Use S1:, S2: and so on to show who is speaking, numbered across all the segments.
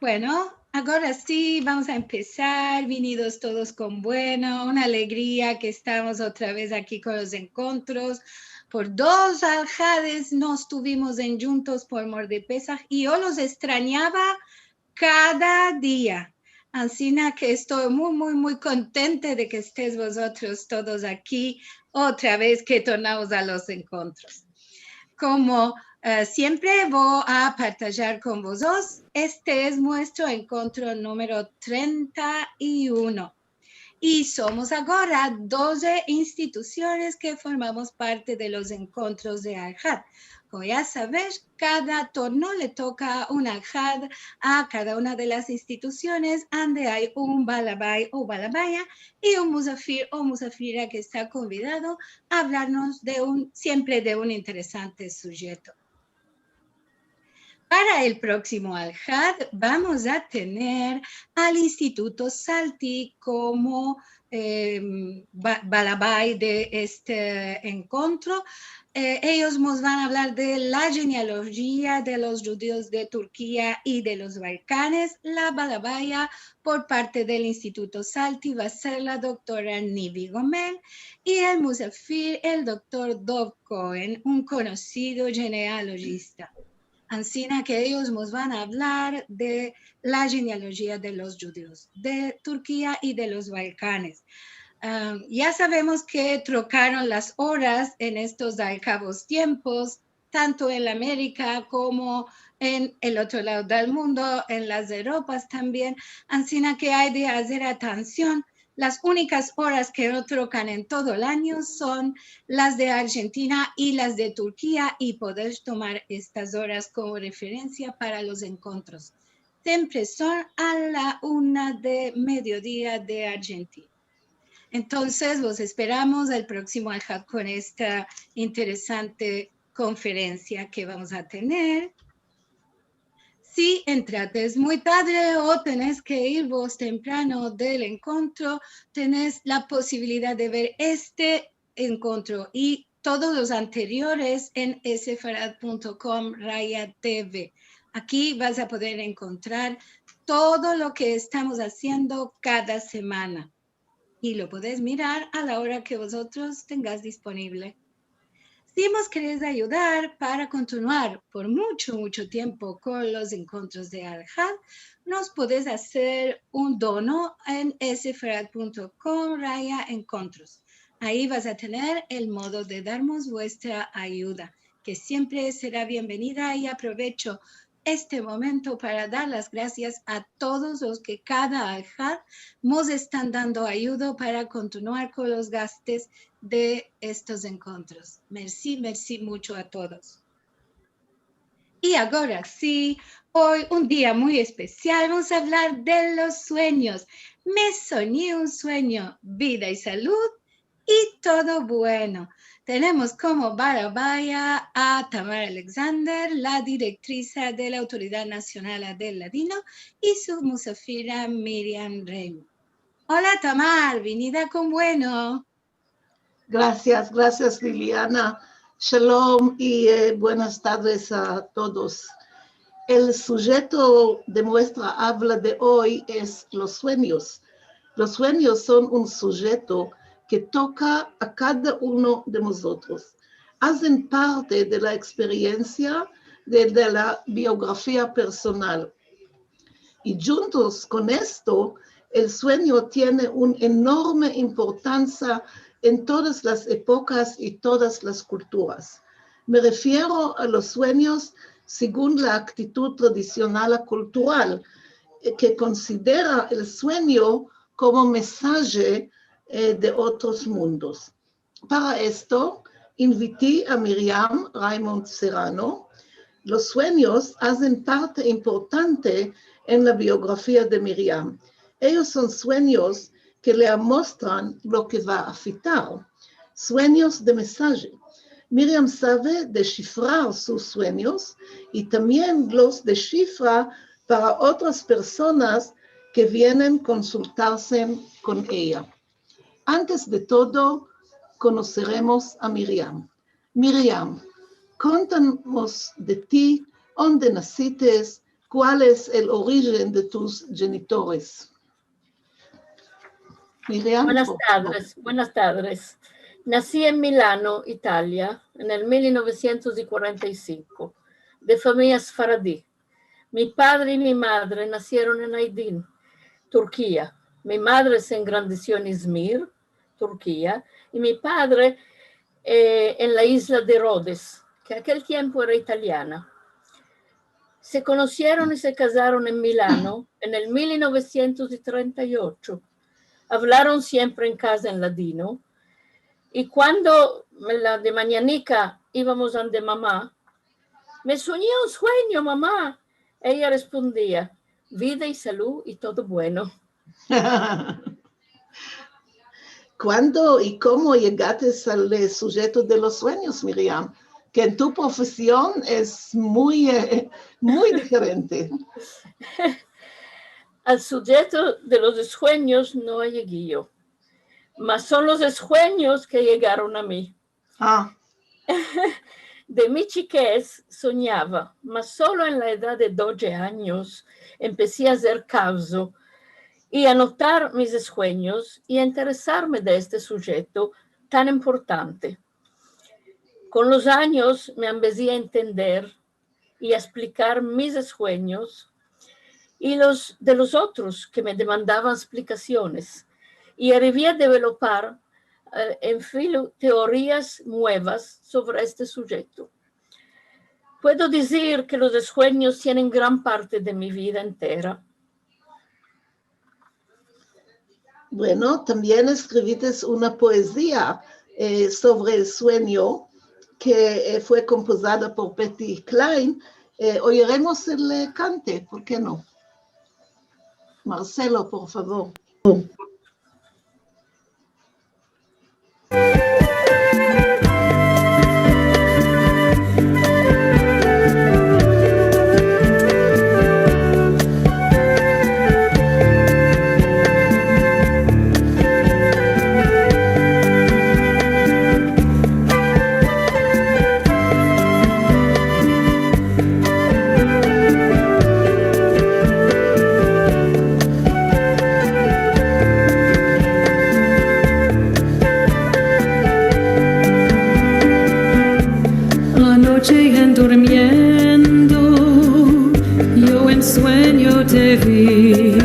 S1: Bueno, ahora sí, vamos a empezar, venidos todos con bueno, una alegría que estamos otra vez aquí con los encuentros. Por 2 aljades no estuvimos en juntos por mor de Pesaj y yo los extrañaba cada día. Así que estoy muy contenta de que estés vosotros todos aquí otra vez que tornamos a los encuentros. Como siempre voy a partillar con vosotros, este es nuestro encuentro número 31. Y somos ahora 12 instituciones que formamos parte de los encuentros de Al-Had. Como ya sabes, cada torno le toca un Al-Had a cada una de las instituciones donde hay un balabay o balabaya y un musafir o musafira que está convidado a hablarnos siempre de un interesante sujeto. Para el próximo Al-Had vamos a tener al Instituto Salti como balabay de este encuentro. Ellos nos van a hablar de la genealogía de los judíos de Turquía y de los Balcanes. La balabaya por parte del Instituto Salti va a ser la doctora Nivi Gomel y el musafir, el doctor Dov Cohen, un conocido genealogista. Así que ellos nos van a hablar de la genealogía de los judíos de Turquía y de los Balcanes. Ya sabemos que trocaron las horas en estos alcabos tiempos, tanto en América como en el otro lado del mundo, en las Europas también. Así que hay de hacer atención. Las únicas horas que no trocan en todo el año son las de Argentina y las de Turquía y poder tomar estas horas como referencia para los encuentros. Siempre son a la 1 de mediodía de Argentina. Entonces, los esperamos el próximo Al-Had con esta interesante conferencia que vamos a tener. Si entrates muy tarde o tenés que ir vos temprano del encuentro, tenés la posibilidad de ver este encuentro y todos los anteriores en sefarad.com/TV. Aquí vas a poder encontrar todo lo que estamos haciendo cada semana y lo podés mirar a la hora que vosotros tengáis disponible. Si nos queréis ayudar para continuar por mucho tiempo con los encuentros de Al-Had, nos podéis hacer un dono en sefarad.com/encuentros. Ahí vas a tener el modo de darnos vuestra ayuda, que siempre será bienvenida, y aprovecho este momento para dar las gracias a todos los que cada Al-Had nos están dando ayuda para continuar con los gastos de estos encuentros. Merci mucho a todos. Y ahora sí, hoy un día muy especial, vamos a hablar de los sueños. Me soñé un sueño, vida y salud y todo bueno. Tenemos como balabaya a Tamar Alexander, la directriza de la Autoridad Nacional del Ladino, y su musafira Miriam Remy. Hola Tamar, venida con bueno.
S2: Gracias Liliana. Shalom y buenas tardes a todos. El sujeto de nuestra habla de hoy es los sueños. Los sueños son un sujeto que toca a cada uno de nosotros. Hacen parte de la experiencia de la biografía personal. Y juntos con esto, el sueño tiene una enorme importancia en todas las épocas y todas las culturas. Me refiero a los sueños según la actitud tradicional cultural, que considera el sueño como mensaje de otros mundos. Para esto, invité a Miriam Raimond Serrano. Los sueños hacen parte importante en la biografía de Miriam. Ellos son sueños que le muestran lo que va a citar, sueños de mensaje. Miriam sabe descifrar sus sueños y también los descifra para otras personas que vienen a consultarse con ella. Antes de todo, conoceremos a Miriam. Miriam, contanos de ti, dónde naciste, ¿Cuál es el origen de tus genitores? Miriam,
S3: Buenas tardes. Nací en Milano, Italia, en el 1945, de familia sfaradí. Mi padre y mi madre nacieron en Aydin, Turquía. Mi madre se engrandeció en Izmir, Turquía, y mi padre en la isla de Rhodes, que aquel tiempo era italiana. Se conocieron y se casaron en Milano en el 1938. Hablaron siempre en casa en ladino. Y cuando de mañanica íbamos ante mamá, me soñé un sueño, mamá. Ella respondía, vida y salud y todo bueno.
S2: ¿Cuándo y cómo llegaste al sujeto de los sueños, Miriam? Que en tu profesión es muy diferente.
S3: Al sujeto de los sueños no llegué yo, mas son los sueños que llegaron a mí. De mi chiquez soñaba, mas solo en la edad de 12 años empecé a hacer caso y a notar mis sueños y a interesarme de este sujeto tan importante. Con los años me empecé a entender y a explicar mis sueños y los de los otros que me demandaban explicaciones. Y arribé a developar en filo teorías nuevas sobre este sujeto. Puedo decir que los sueños tienen gran parte de mi vida entera.
S2: Bueno, también escribiste una poesía sobre el sueño que fue compuesta por Betty Klein. Oiremos el cante, ¿por qué no? Marcelo, por favor.
S4: Durmiendo, yo en sueño te vi,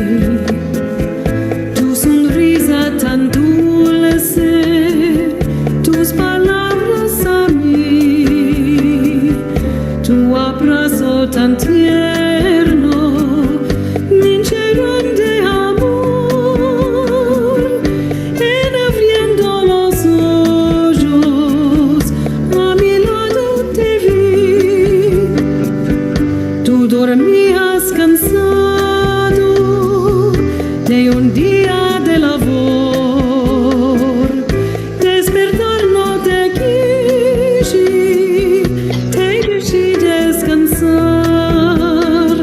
S4: tu sonrisa tan dulce, tus palabras a mí, tu abrazo tan tierno, me llenan de amor, en abriendo los ojos, a mi lado te vi. Dormías cansado de un día de labor, despertar no te quise descansar,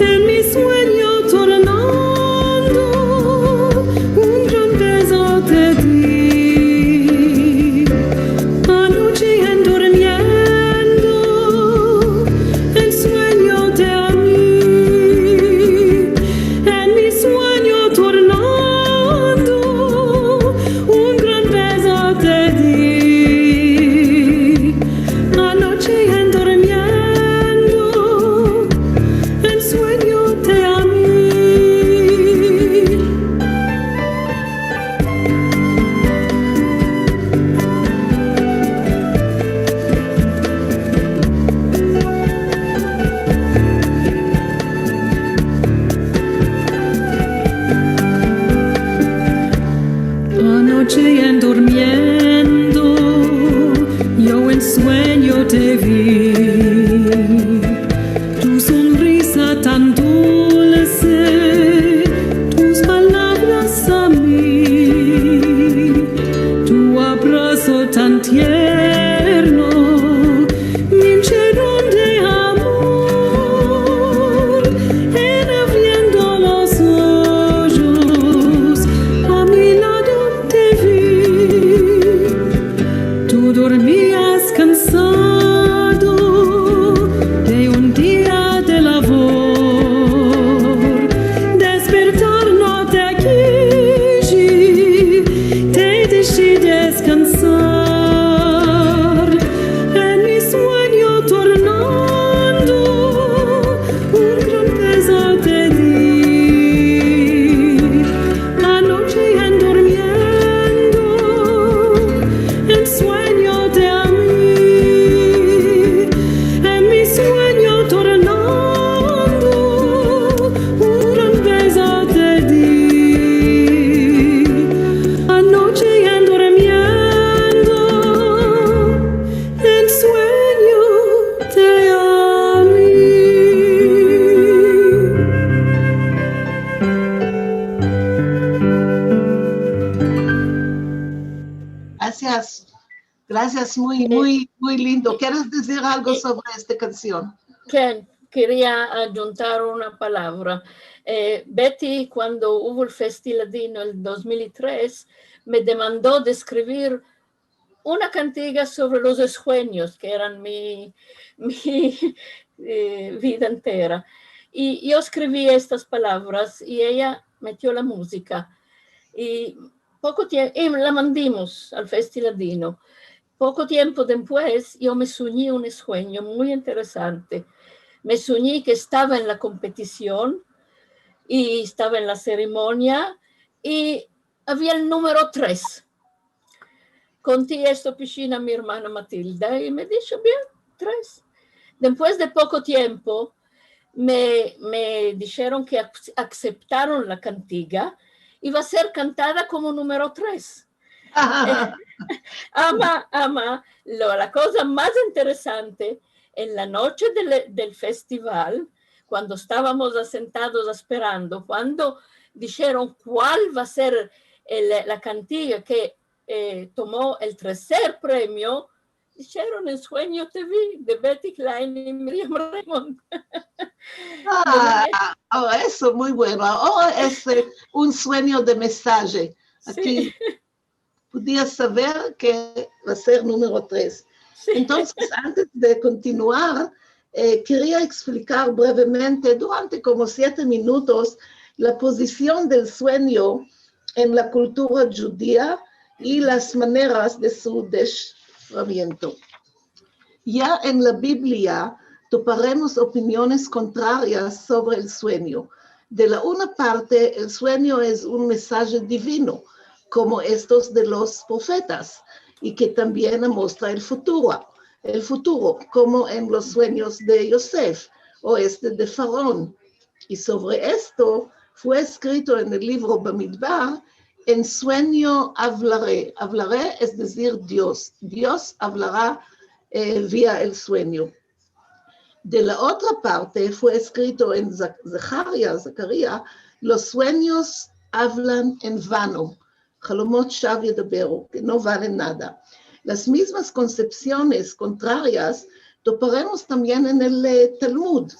S4: en mi sueño tornando un gran beso te di, anoche en durmiendo, en sueño te amé, en mi sueño tornando
S2: Gracias, muy lindo. ¿Quieres decir algo sobre esta canción?
S3: Ken, quería aggiungere una palabra. Betty, cuando hubo el Festiladino en el 2003, me demandó de escribir una cantiga sobre los sueños, que eran mi vida entera. Y yo escribí estas palabras y ella metió la música. Y poco tiempo, y la mandamos al Festiladino. Poco tiempo después, yo me soñé un sueño muy interesante. Me soñé que estaba en la competición y estaba en la ceremonia y había el número 3. Conté esto piscina a mi hermana Matilda y me dijo, bien, 3. Después de poco tiempo, me dijeron que aceptaron la cantiga y va a ser cantada como número 3. La cosa más interesante, en la noche del festival, cuando estábamos sentados esperando, cuando dijeron cuál va a ser la cantiga que tomó el tercer premio, dijeron En Sueño Te Vi, de Betty Klein y Miriam Raymond.
S2: Eso, muy bueno. Ahora es un sueño de mensaje. Aquí sí. Podía saber que va a ser número 3. Sí. Entonces, antes de continuar, quería explicar brevemente, durante como 7 minutos, la posición del sueño en la cultura judía y las maneras de su desciframiento. Ya en la Biblia toparemos opiniones contrarias sobre el sueño. De la una parte, el sueño es un mensaje divino, como estos de los profetas, y que también muestra el futuro, como en los sueños de Yosef o de Faraón. Y sobre esto fue escrito en el libro Bamidbar, En sueño hablaré. Hablaré es decir Dios. Dios hablará vía el sueño. De la otra parte fue escrito en Zacarías, los sueños hablan en vano. Halomot shav yedaberu, que no valen nada. Las mismas concepciones contrarias toparemos también en el Talmud.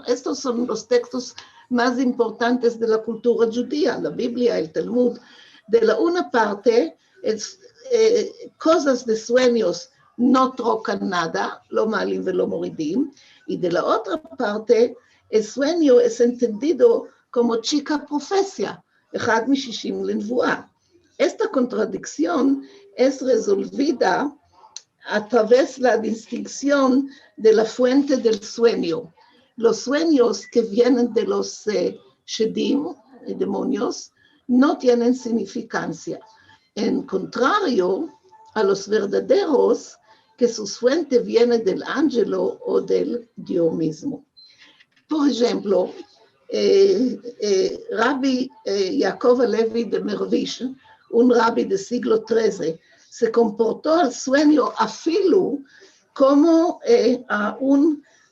S2: Estos son los textos más importantes de la cultura judía, la Biblia, el Talmud. De la una parte, cosas de sueños no trocan nada, lo malim velo moridim, y de la otra parte, el sueño es entendido como chica profecía, אחד משישים לנבואה. Esta contradicción es resolvida a través de la distinción de la fuente del sueño. Los sueños que vienen de los shedim, demonios, no tienen significancia. En contrario a los verdaderos, que su fuente viene del ángelo o del Dios mismo. Por ejemplo, Rabbi Yaakov Alevi de Mervish, un rabbi del siglo XIII, se comportó al sueño afilo como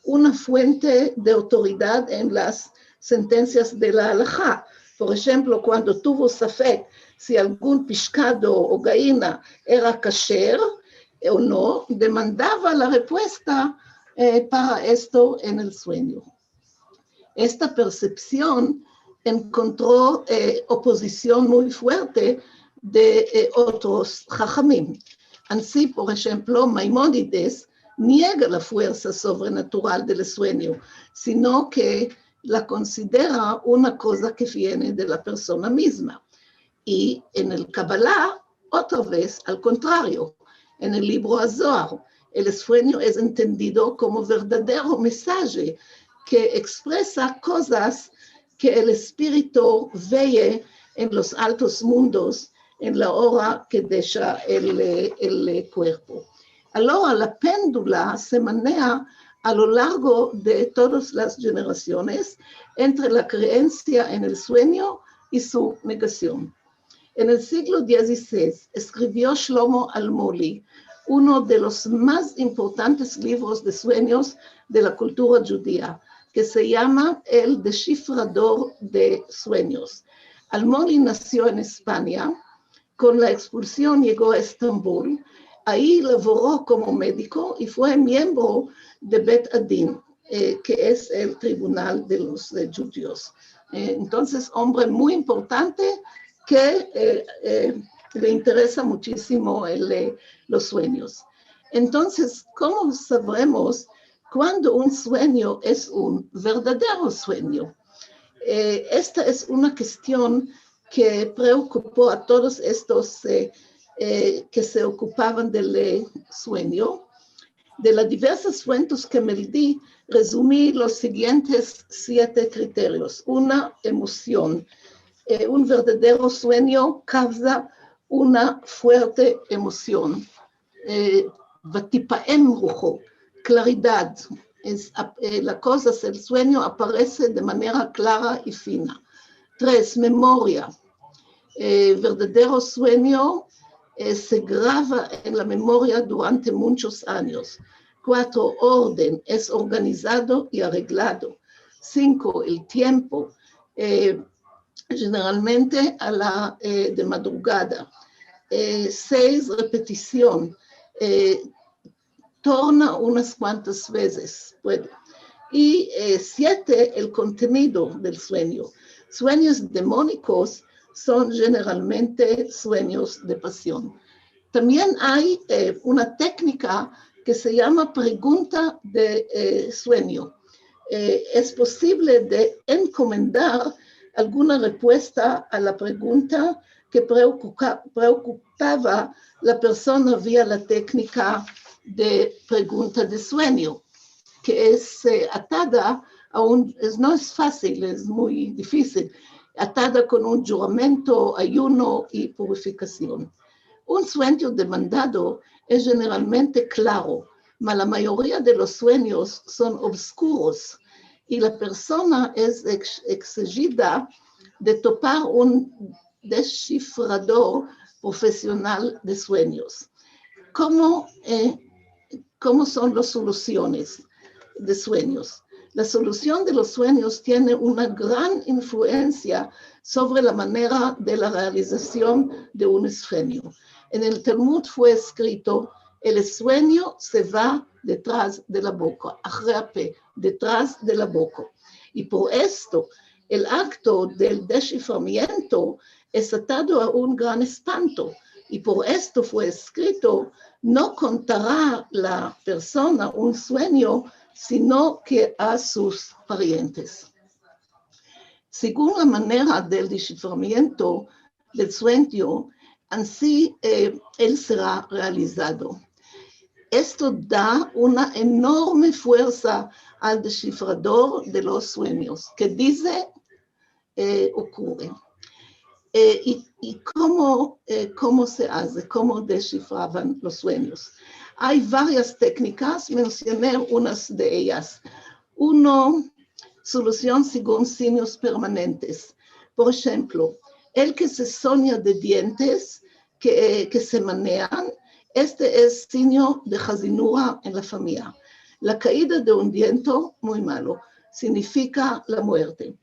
S2: una fuente de autoridad en las sentencias de la halajá. Por ejemplo, cuando tuvo safek si algún pescado o gallina era kasher o no, demandaba la respuesta para esto en el sueño. Esta percepción encontró oposición muy fuerte de otros jajamim. Así, por ejemplo, Maimónides niega la fuerza sobrenatural del sueño, sino que la considera una cosa que viene de la persona misma. Y en el Kabbalah, otra vez, al contrario, en el libro Azohar, el sueño es entendido como verdadero mensaje que expresa cosas que el espíritu ve en los altos mundos en la hora que deja el cuerpo. Ahora la péndula se maneja a lo largo de todas las generaciones entre la creencia en el sueño y su negación. En el siglo XVI escribió Shlomo Almoli uno de los más importantes libros de sueños de la cultura judía, que se llama El Descifrador de Sueños. Almoli nació en España, con la expulsión llegó a Estambul, Ahí laboró como médico y fue miembro de Bet Adin, que es el tribunal de los judíos. Entonces, hombre muy importante que le interesa muchísimo los sueños. Entonces, ¿cómo sabremos cuando un sueño es un verdadero sueño? Esta es una cuestión que preocupó a todos estos que se ocupaban del sueño. De las diversas fuentes que me di, resumí los siguientes 7 criterios. Una emoción. Un verdadero sueño causa una fuerte emoción. Vatipaem rujo, claridad. La cosa, el sueño aparece de manera clara y fina. 3, memoria. Verdadero sueño se graba en la memoria durante muchos años. 4, orden, es organizado y arreglado. 5, el tiempo, generalmente de madrugada. 6, repetición, torna unas cuantas veces, puede. Y 7, el contenido del sueño. Sueños demónicos son generalmente sueños de pasión. También hay una técnica que se llama pregunta de sueño. Es posible de encomendar alguna respuesta a la pregunta que preocupaba la persona vía la técnica de pregunta de sueño, que es atada a no es fácil, es muy difícil, atada con un juramento, ayuno y purificación. Un sueño demandado es generalmente claro, pero la mayoría de los sueños son oscuros y la persona es exigida de topar un descifrador profesional de sueños. ¿Cómo son las soluciones de sueños? La solución de los sueños tiene una gran influencia sobre la manera de la realización de un sueño. En el Talmud fue escrito, el sueño se va detrás de la boca, detrás de la boca. Y por esto, el acto del desciframiento es atado a un gran espanto. Y por esto fue escrito, no contará la persona un sueño, sino que a sus parientes. Según la manera del desciframiento del sueño, así él será realizado. Esto da una enorme fuerza al descifrador de los sueños, que dice, ocurre. ¿Y cómo se hace? ¿Cómo descifraban los sueños? Hay varias técnicas, mencioné unas de ellas. Uno, solución según signos permanentes. Por ejemplo, el que se sueña de dientes que se manean, este es signo de Hazinura en la familia. La caída de un diente, muy malo, significa la muerte.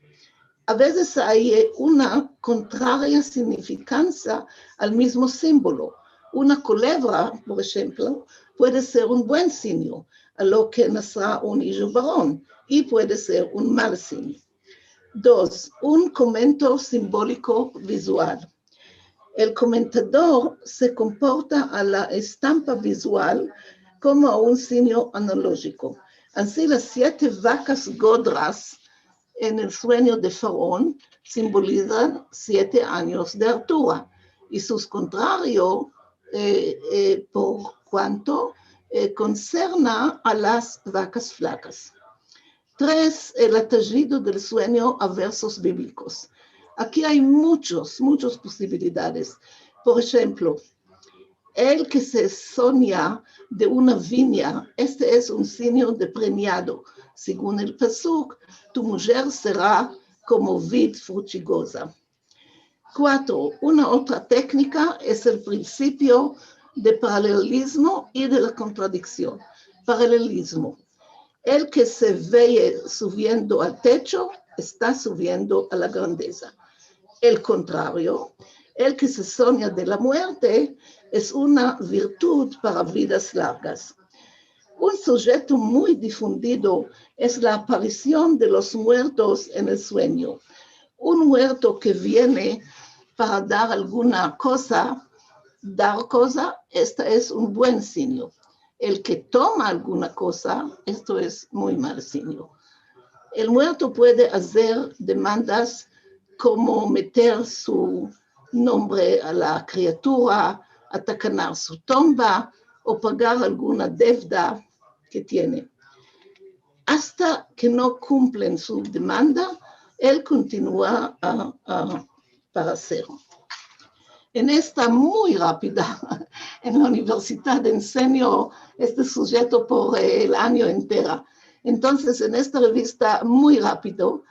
S2: A veces hay una contraria significancia al mismo símbolo. Una culebra, por ejemplo, puede ser un buen signo, a lo que nacerá un hijo varón, y puede ser un mal signo. 2. Un comentario simbólico visual. El comentador se comporta a la estampa visual como un signo analógico. Así las 7 vacas gordas en el sueño de Faraón simbolizan 7 años de altura y sus contrarios por cuanto concerna a las vacas flacas. 3. El atallido del sueño a versos bíblicos. Aquí hay muchas posibilidades. Por ejemplo, el que se sueña de una viña, este es un signo de preñado. Según el Pasuk, tu mujer será como vid fructigosa. 4. Una otra técnica es el principio de paralelismo y de la contradicción. Paralelismo. El que se ve subiendo al techo está subiendo a la grandeza. El contrario, el que se sueña de la muerte es una virtud para vidas largas. Un sujeto muy difundido es la aparición de los muertos en el sueño. Un muerto que viene para dar alguna cosa, este es un buen signo. El que toma alguna cosa, esto es muy mal signo. El muerto puede hacer demandas como meter su nombre a la criatura, atacanar su tumba o pagar alguna deuda que tiene. Hasta que no cumplen su demanda, él continúa para hacerlo. En esta muy rápida, en la universidad enseño este sujeto por el año entero. Entonces, en esta revista muy rápido,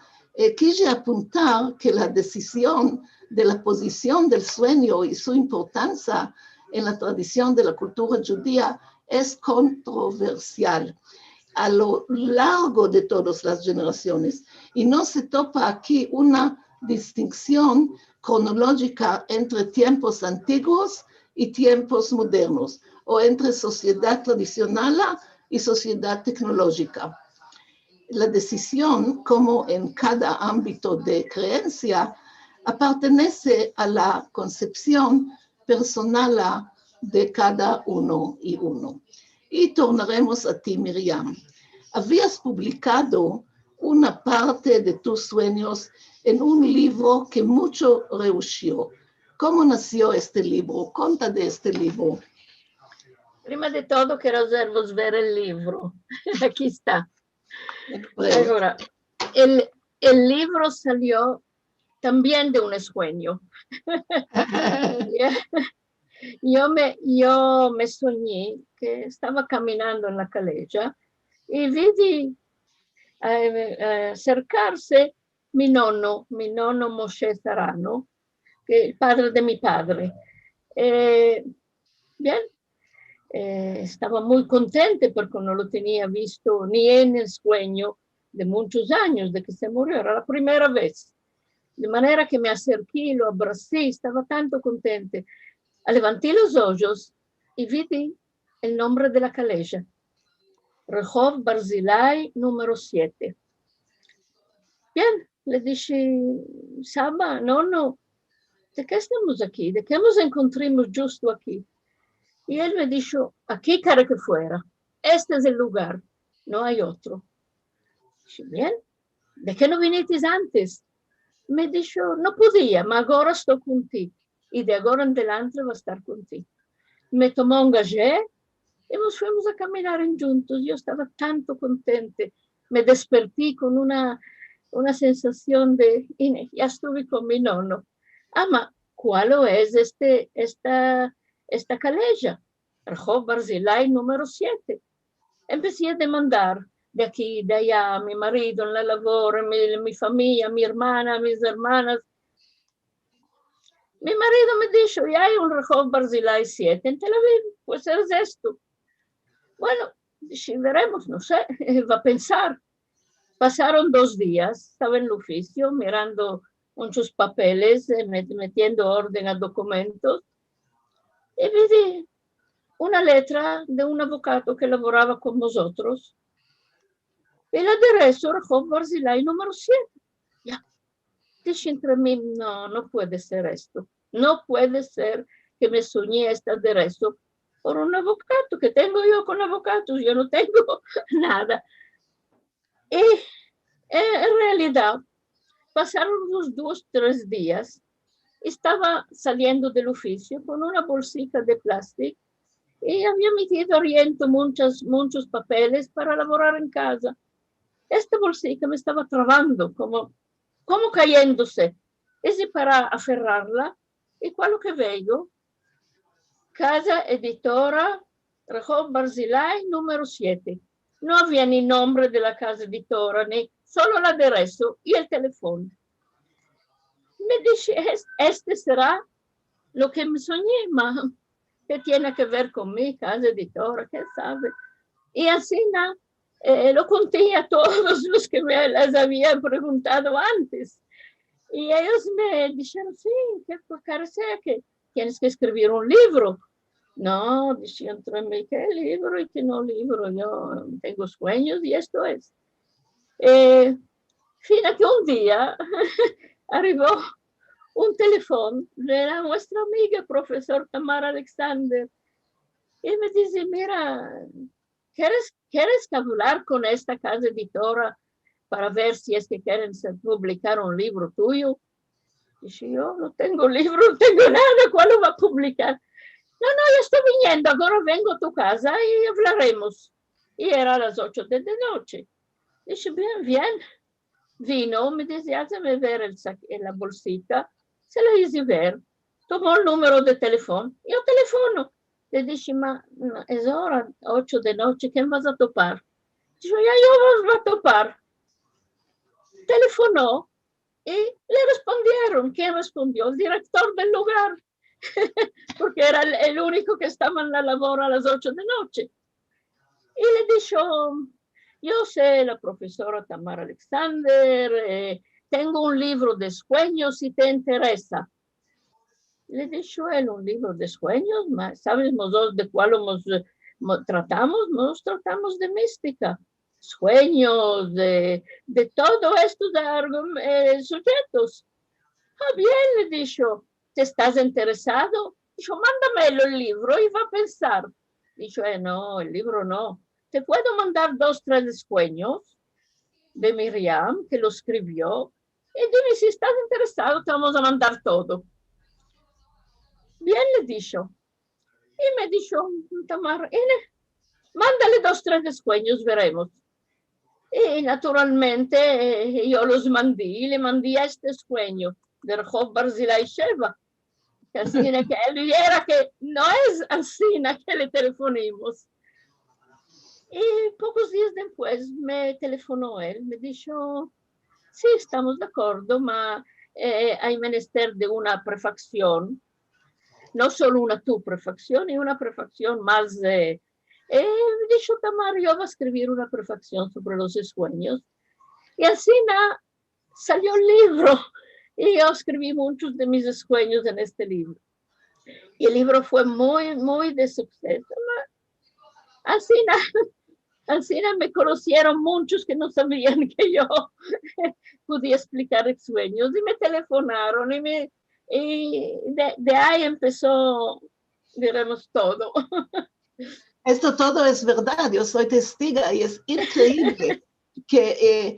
S2: quise apuntar que la decisión de la posición del sueño y su importancia en la tradición de la cultura judía es controversial a lo largo de todas las generaciones. Y no se topa aquí una distinción cronológica entre tiempos antiguos y tiempos modernos, o entre sociedad tradicional y sociedad tecnológica. La decisión, como en cada ámbito de creencia, pertenece a la concepción personal de cada uno y uno. Y tornaremos a ti, Miriam. Habías publicado una parte de tus sueños en un libro que mucho reusció. ¿Cómo nació este libro? Conta de este libro.
S3: Prima de todo, quiero hacervos ver el libro. Aquí está. Ahora, el libro salió también de un sueño. Yo me soñé que estaba caminando en la calleja y vi acercarse mi nonno Moshe Sarano, que es el padre de mi padre. Bien, estaba muy contente porque no lo tenía visto ni en el sueño de muchos años, de que se murió, era la primera vez. De manera que me acerqué, lo abracé, estaba tanto contente. Levanté los ojos y vi el nombre de la calleja. Rehov Barzilai número 7. Bien, le dije, Saba, no, ¿de qué estamos aquí? ¿De qué nos encontramos justo aquí? Y él me dijo, aquí cara que fuera, este es el lugar, no hay otro. Dije, bien, ¿de qué no viniste antes? Me dijo, no podía, pero ahora estoy contigo. Y de ahora en adelante va a estar contigo. Me tomó un gagé y nos fuimos a caminar juntos. Yo estaba tanto contente. Me desperté con una sensación de, ya estuve con mi nonno. Ma ¿cuál es esta calleja? Rehov Barzilai número 7. Empecé a demandar de aquí, de allá, mi marido en la labor, mi familia, mi hermana, mis hermanas. Mi marido me dijo, ya hay un Rehov Barzilai 7 en Tel Aviv, pues es esto. Bueno, dije, veremos, no sé, va a pensar. Pasaron 2 días, estaba en el oficio, mirando muchos papeles, metiendo orden a documentos, y vi una letra de un abogado que laboraba con nosotros. El aderezo Rehov Barzilai número 7. Ya. Dije entre mí, no puede ser esto. No puede ser que me soñé este aderezo por un abogado, que tengo yo con abogados, yo no tengo nada. Y en realidad, pasaron los 2, 3 días, estaba saliendo del oficio con una bolsita de plástico y había metido adentro muchos papeles para laborar en casa. Esta bolsita me estaba trabando, como cayéndose. Es para aferrarla, y cuál que veo, Casa Editora Rehov Barzilai número 7. No había ni nombre de la casa editora, ni solo el aderezo y el teléfono. Me dije, este será lo que me soñé, que tiene que ver con mi casa editora, ¿qué sabe? Y así lo conté a todos los que me las habían preguntado antes. Y ellos me dijeron, sí, que parece que tienes que escribir un libro. No, dice, yo entré en mi, ¿qué libro y qué no libro? Yo tengo sueños y esto es. Fino a que un día arrivò un teléfono de nuestra amiga profesor Tamara Alexander y me dice, mira, ¿quieres hablar con esta casa editora para ver si es que quieren publicar un libro tuyo? Dice, yo no tengo libro, no tengo nada, ¿cuál lo va a publicar? No, yo estoy viniendo, ahora vengo a tu casa y hablaremos. Y era a las 8 de la noche. Dice, bien. Vino, me dice, hazme ver la bolsita. Se la hice ver. Tomó el número de teléfono. Yo telefono. Le dije, ma no, es hora, 8 de noche, ¿quién vas a topar? Dijo, ya yo vas a topar. Telefonó y le respondieron. ¿Quién respondió? El director del lugar. Porque era el único que estaba en la labor a las 8 de noche. Y le dijo, yo sé, la profesora Tamara Alexander, tengo un libro de sueños si te interesa. Le dijo él, un libro de sueños, ¿sabemos de cuál tratamos? Nos tratamos de mística, sueños, de todo esto de sujetos. Bien, le dijo, ¿te estás interesado? Dijo, mándame el libro y va a pensar. Dijo, no, el libro no. Te puedo mandar 2, 3 sueños de Miriam, que lo escribió, y dime si estás interesado, te vamos a mandar todo. Bien, le dijo. Y me dijo, Tamara, mándale 2, 3 sueños, veremos. Y naturalmente yo los mandé, le mandé a este sueño de Rehov Barzilai Sheva. Así que él viera que no es así que le telefonamos. Y pocos días después me telefonó él, me dijo, sí, estamos de acuerdo, pero hay menester de una prefacción, no solo una tu prefacción, y una prefacción más me dijo, Tamara, yo voy a escribir una prefacción sobre los sueños. Y así salió el libro. Y yo escribí muchos de mis sueños en este libro. Y el libro fue muy, muy de suceso. Así me conocieron muchos que no sabían que yo podía explicar sueños y me telefonaron y de ahí empezó, diremos, todo.
S2: Esto todo es verdad, yo soy testiga y es increíble que,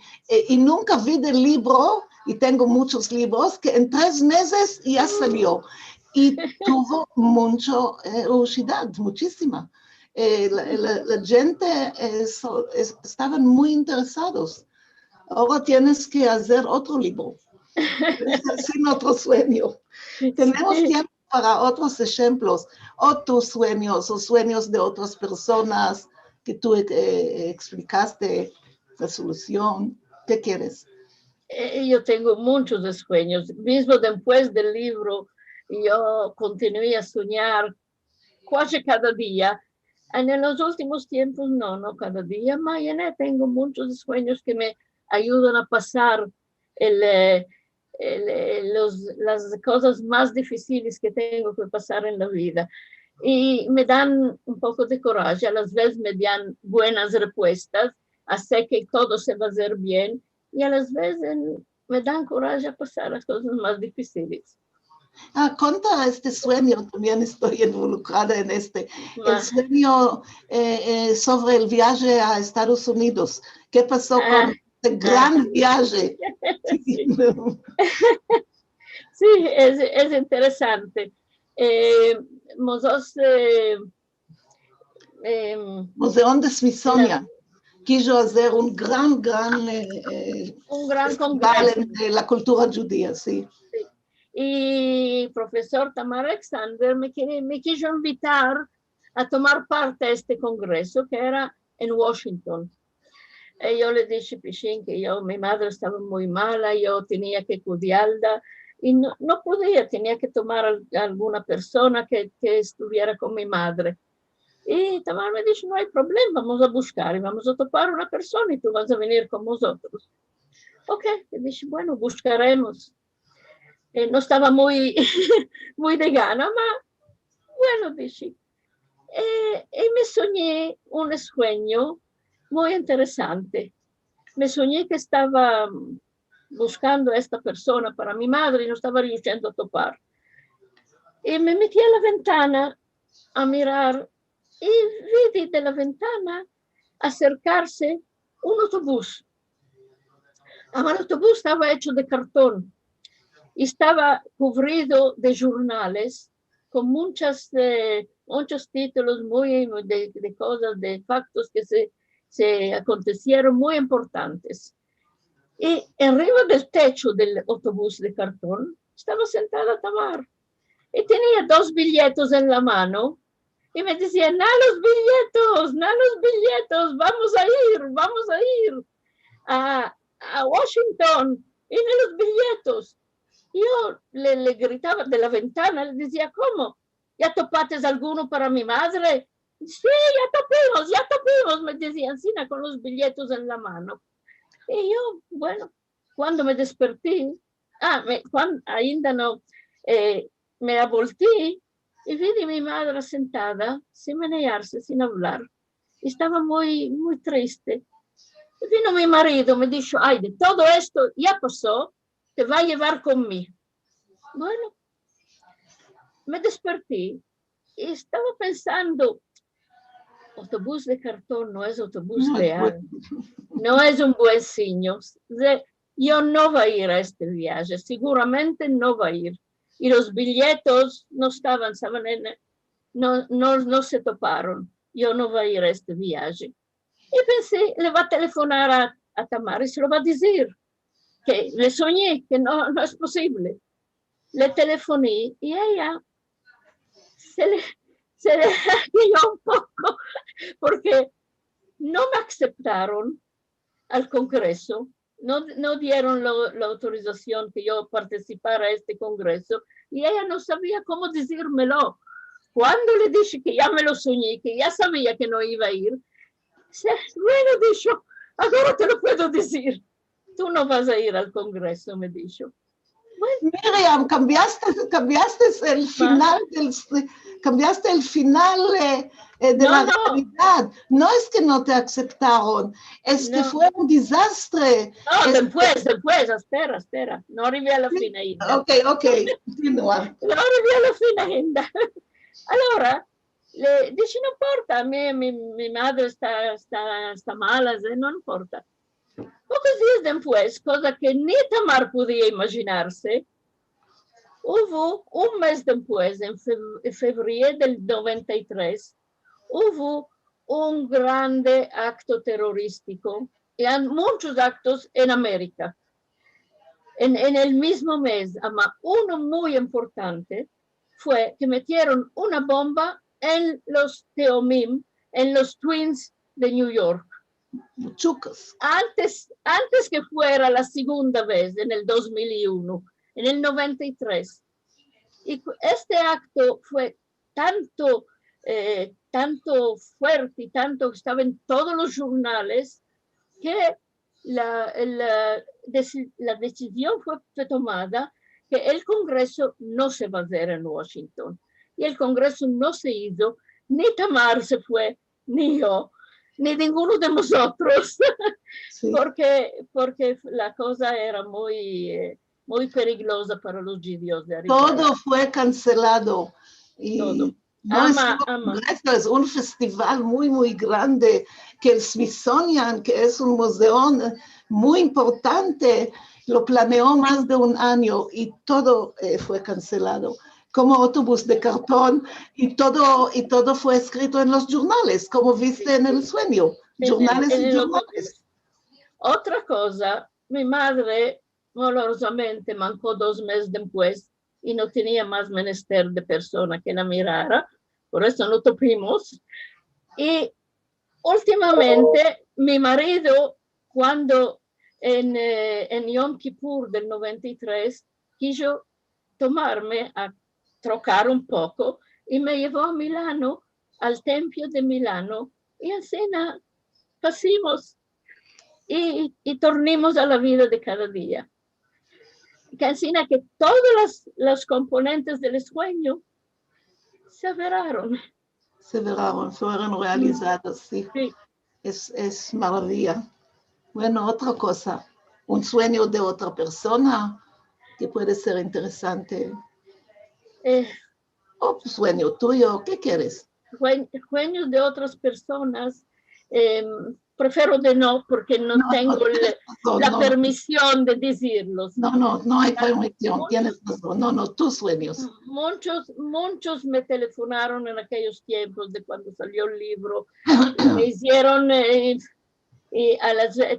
S2: y nunca vi del libro, y tengo muchos libros, que en 3 meses ya salió y tuvo mucha utilidad, muchísima. La gente estaban muy interesados. Ahora tienes que hacer otro libro, sin otro sueño. Tenemos tiempo para otros ejemplos, o tus sueños, o sueños de otras personas que tú explicaste la solución. ¿Qué quieres?
S3: Yo tengo muchos sueños. Mismo después del libro, yo continué a soñar casi cada día. En los últimos tiempos, no cada día, pero tengo muchos sueños que me ayudan a pasar las cosas más difíciles que tengo que pasar en la vida. Y me dan un poco de coraje, a las veces me dan buenas respuestas, hace que todo se va a hacer bien, y a las veces me dan coraje a pasar las cosas más difíciles.
S2: Conta este sueño, también estoy involucrada en este. El sueño sobre el viaje a Estados Unidos. ¿Qué pasó con este gran viaje?
S3: Sí, sí, es interesante.
S2: Museo de Smithsonian quiso hacer un gran
S3: congreso
S2: de la cultura judía, sí.
S3: Y el profesor Tamara Alexander me quiso invitar a tomar parte a este congreso que era en Washington. Y yo le dije, Pichín, que mi madre estaba muy mala, yo tenía que cuidarla y no podía, tenía que tomar a alguna persona que estuviera con mi madre. Y Tamara me dijo, no hay problema, vamos a buscar y vamos a topar una persona y tú vas a venir con nosotros. Ok, le dije, bueno, buscaremos. No estaba muy de gana, pero bueno, dije. Y me soñé un sueño muy interesante. Me soñé que estaba buscando a esta persona para mi madre y no estaba riuscendo a topar. Y me metí a la ventana a mirar y vi de la ventana acercarse un autobús. El autobús estaba hecho de cartón y estaba cubrido de jornales con muchos títulos muy de cosas, de factos que se acontecieron muy importantes. Y arriba del techo del autobús de cartón estaba sentada Tamar. Y tenía 2 billetes en la mano y me decía, no los billetes, vamos a ir a Washington y no los billetes. Yo le gritaba de la ventana, le decía, ¿cómo? ¿Ya topaste alguno para mi madre? Sí, ya topimos, me decían, sí, con los billetes en la mano. Y yo, bueno, cuando me desperté, ainda no, me avoltí y vi a mi madre sentada, sin menearse, sin hablar. Estaba muy, muy triste. Y vino mi marido, me dijo, ay, de todo esto ya pasó, te va a llevar conmigo. Bueno, me desperté y estaba pensando, autobús de cartón no es autobús real, no es un buen signo. Yo no voy a ir a este viaje, seguramente no voy a ir. Y los billetes no se toparon. Yo no voy a ir a este viaje. Y pensé, le va a telefonar a Tamar y se lo va a decir, que le soñé, que no es posible. Le telefoné y ella se le guió un poco porque no me aceptaron al Congreso, no dieron la autorización que yo participara a este Congreso y ella no sabía cómo decírmelo. Cuando le dije que ya me lo soñé, que ya sabía que no iba a ir, bueno, dijo, ahora te lo puedo decir. Tú no vas a ir al Congreso, me dijo.
S2: Bueno. Miriam, cambiaste el final de la realidad. No es que no te aceptaron, es que fue un desastre.
S3: No, después, espera. No arribé a la fin ainda.
S2: Ok, continúa.
S3: No arribé a la fin ainda. Allora, le dice, no importa, mi madre está mala, no importa. Pocos días después, cosa que ni Tamar podía imaginarse, hubo un mes después, en febrero del 93, hubo un grande acto terrorístico y muchos actos en América. En el mismo mes, uno muy importante fue que metieron una bomba en los Teomim, en los Twins de New York.
S2: Chucos.
S3: Antes que fuera la segunda vez, en el 2001, en el 93. Y este acto fue tanto fuerte y tanto estaba en todos los jornales que la decisión fue tomada que el Congreso no se va a hacer en Washington. Y el Congreso no se hizo, ni Tamar se fue, ni yo, ni ninguno de nosotros, sí. porque la cosa era muy peligrosa para los judíos de Arizona.
S2: Todo fue cancelado. Y
S3: todo.
S2: Es un festival muy, muy grande, que el Smithsonian, que es un museo muy importante, lo planeó más de un año y todo fue cancelado. Como autobús de cartón y todo fue escrito en los jornales, como viste en el sueño, jornales y jornales.
S3: Otra cosa, mi madre dolorosamente mancó 2 meses después y no tenía más menester de persona que la mirara, por eso no topimos. Y últimamente mi marido, cuando en Yom Kippur del 93, quiso tomarme a trocar un poco y me llevó a Milano, al templo de Milano, y así pasamos y tornamos a la vida de cada día. Así que todos los componentes del sueño se averaron.
S2: fueron realizadas, sí.
S3: Sí.
S2: Es maravilla. Bueno, otra cosa, un sueño de otra persona que puede ser interesante. O sueño tuyo, ¿qué quieres?
S3: Sueños de otras personas, prefiero de no, porque no tengo la permisión de decirlos.
S2: No hay permisión, tienes razón. No, tus sueños.
S3: Muchos me telefonaron en aquellos tiempos de cuando salió el libro. Me hicieron,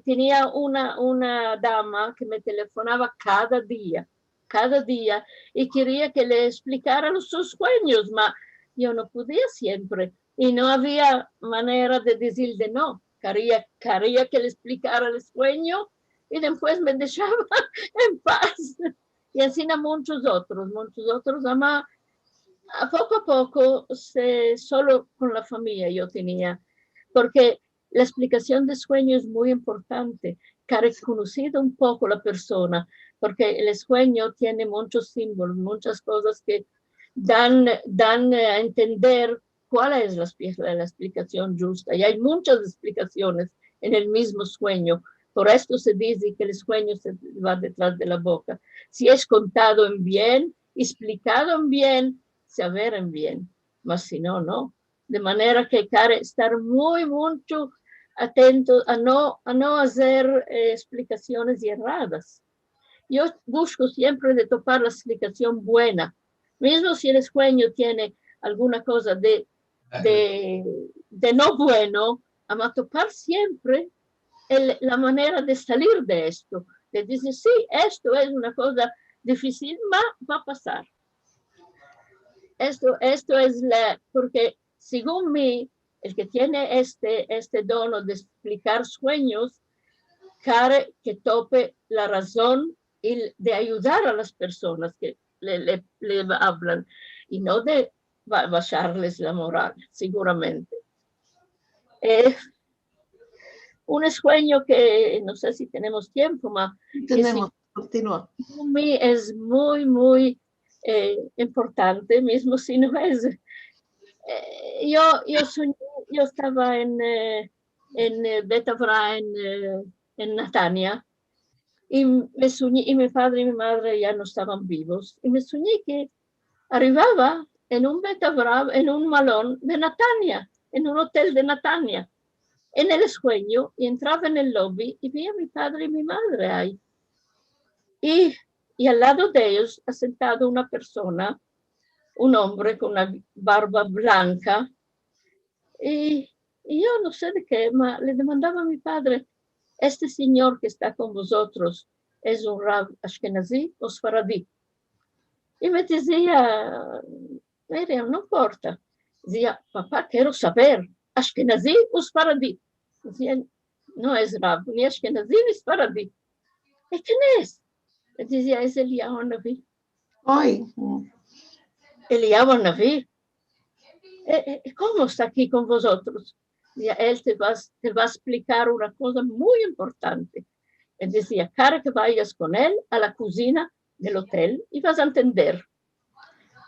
S3: tenía una dama que me telefonaba cada día, y quería que le explicara sus sueños, pero yo no podía siempre, y no había manera de decirle no. Quería que le explicara el sueño, y después me dejaba en paz. Y así muchos otros, además, poco a poco, solo con la familia yo tenía, porque la explicación de sueño es muy importante, que ha reconocido un poco la persona, porque el sueño tiene muchos símbolos, muchas cosas que dan a entender cuál es la explicación justa. Y hay muchas explicaciones en el mismo sueño. Por esto se dice que el sueño se va detrás de la boca. Si es contado en bien, explicado en bien, se ver en bien. Mas si no, no. De manera que hay que estar mucho atento a no hacer explicaciones erradas. Yo busco siempre de topar la explicación buena. Mismo si el sueño tiene alguna cosa de no bueno, a topar siempre la manera de salir de esto. De decir, sí, esto es una cosa difícil, va a pasar. Esto es porque según mí, el que tiene este dono de explicar sueños, quiere que tope la razón y de ayudar a las personas que le hablan, y no de bajarles la moral, seguramente. Un sueño que no sé si tenemos tiempo, pero
S2: Continúa.
S3: Es muy importante, mismo si no es. Yo estaba en Betavra, en Natania, y mi padre y mi madre ya no estaban vivos, y me soñé que arribaba en un Betavra, en un malón de Natania, en un hotel de Natania, en el sueño, y entraba en el lobby y vi a mi padre y mi madre ahí. Y al lado de ellos ha sentado una persona, un hombre con una barba blanca, y yo no sé de qué, le demandaba a mi padre, este señor que está con vosotros, ¿es un rab ashkenazí o sfaradí? Y me decía, Miriam, no importa. Decía, papá, quiero saber, ashkenazí o sfaradí. Decía, no es rab, ni ashkenazí ni sfaradí. ¿Y quién es? Decía, es Eliyahu Naví.
S2: Ay.
S3: Eliyahu Naví. ¿Cómo está aquí con vosotros? Decía, él te va a explicar una cosa muy importante. Él decía, quiero que vayas con él a la cocina del hotel y vas a entender.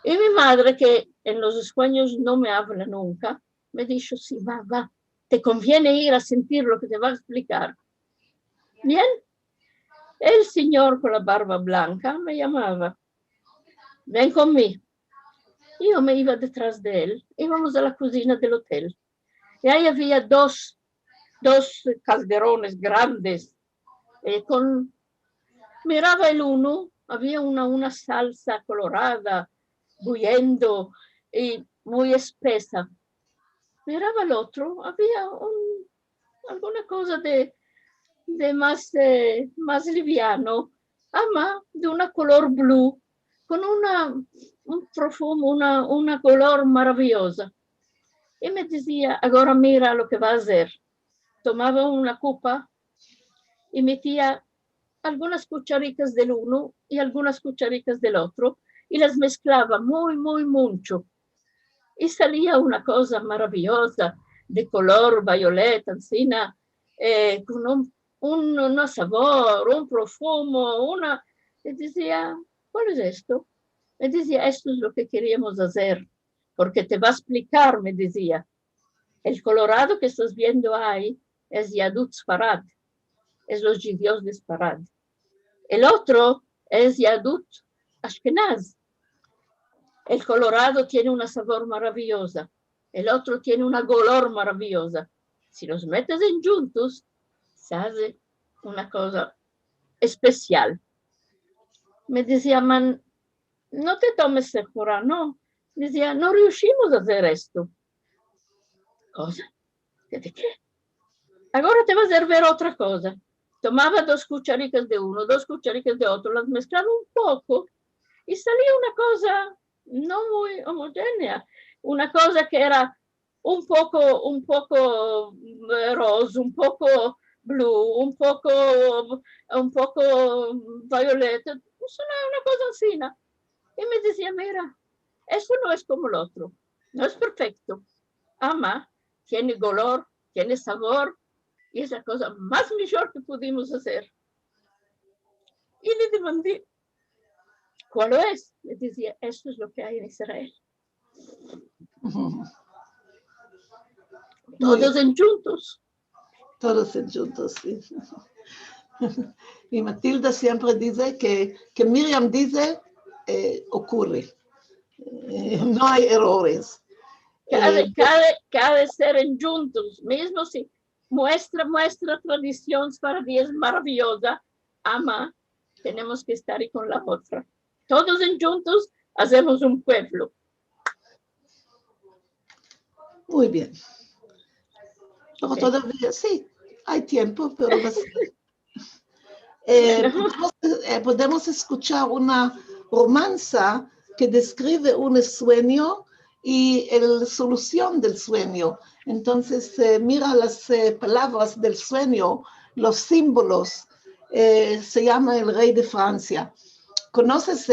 S3: Y mi madre, que en los sueños no me habla nunca, me dijo, sí, va, te conviene ir a sentir lo que te va a explicar. Bien. El señor con la barba blanca me llamaba, ven conmigo. Yo me iba detrás de él, íbamos a la cocina del hotel. Y ahí había dos calderones grandes. Miraba el uno, había una salsa colorada, bullendo y muy espesa. Miraba el otro, había alguna cosa de más liviano, de una color blu, con un profumo, una color maravillosa. Y me decía, ahora mira lo que va a hacer. Tomaba una copa y metía algunas cucharitas del uno y algunas cucharitas del otro, y las mezclaba muy mucho. Y salía una cosa maravillosa, de color violeta, encina, con un sabor, un profumo, y decía, ¿cuál es esto? Y decía, esto es lo que queríamos hacer. porque te va a explicar, me decía. El colorado que estás viendo ahí es Yadut Sfarad, es los judíos de Sfarad. El otro es Yadut Ashkenaz. El colorado tiene una sabor maravillosa, el otro tiene una color maravillosa. Si los metes en juntos, se hace una cosa especial. Me decía, man, no te tomes segura, no. Decía, no riuscimos a hacer esto. Cosa? ¿De qué? Ahora te vas a ver otra cosa. Tomaba 2 cucharicas de uno, 2 cucharicas de otro, las mezclaba un poco y salía una cosa no muy homogénea. Una cosa que era un poco rosa, un poco blu, un poco violeta, una cosa así, ¿no? Y me decía, mira, eso no es como el otro, no es perfecto. Ama, tiene color, tiene sabor, y es la cosa más mejor que pudimos hacer. Y le demandé, ¿cuál es? Le decía, esto es lo que hay en Israel. Todos en juntos.
S2: Todos en juntos, sí. Y Matilda siempre dice que Miriam dice, ocurre. No hay errores.
S3: Cada ser en juntos, mismo si muestra tradición para Dios es maravillosa, ama, tenemos que estar ahí con la otra. Todos en juntos hacemos un pueblo.
S2: Muy bien. Pero todavía sí, hay tiempo, pero podemos escuchar una romanza que describe un sueño y la solución del sueño. Entonces, mira las palabras del sueño, los símbolos. Se llama El Rey de Francia. ¿Conoces?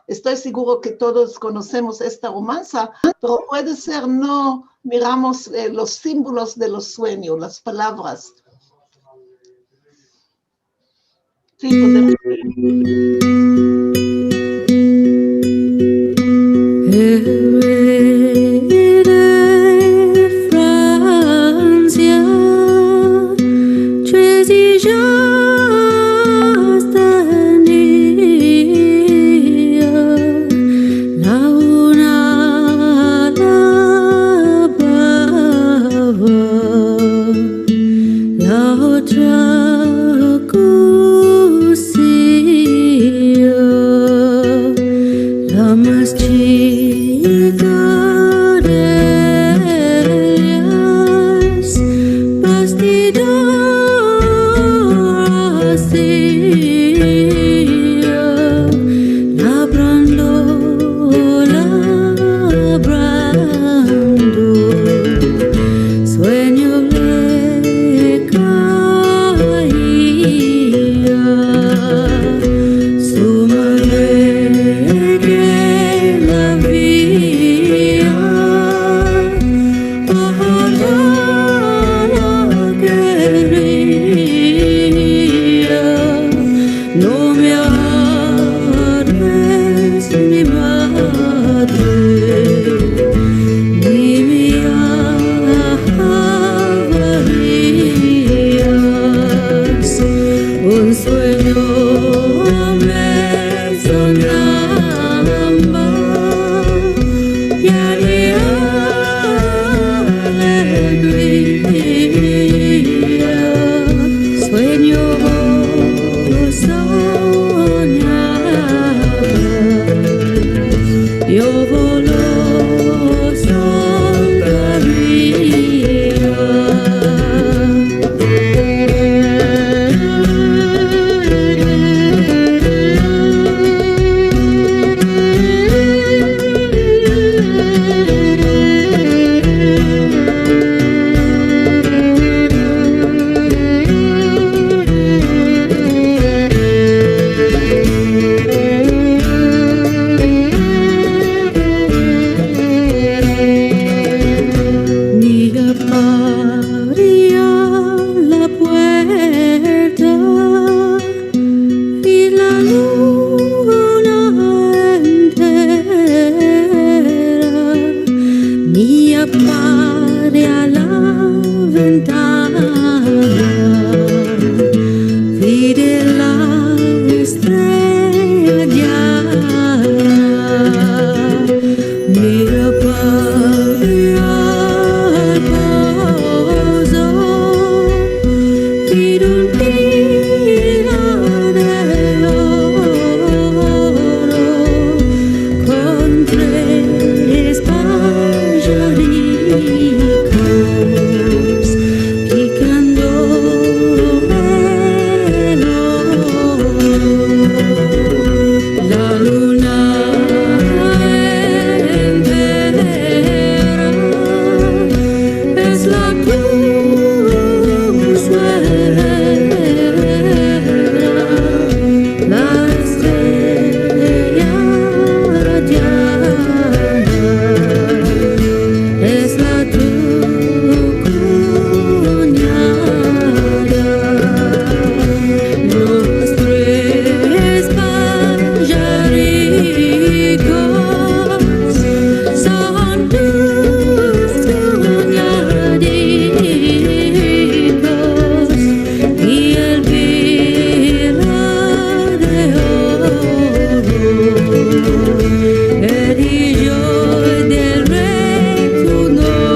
S2: Estoy seguro que todos conocemos esta romanza, pero puede ser no miramos los símbolos de los sueños, las palabras. Sí, podemos.
S4: La otra cosilla. estrella diana, mira para al pozo y un hilo de oro con tres pajaricos picando el oro. La luna entera es la cruz la estrella radiante es la tu cuñada. Los tres pajaricos son tus cuñaditos y el vino de oro, el hilo del rey tu novio.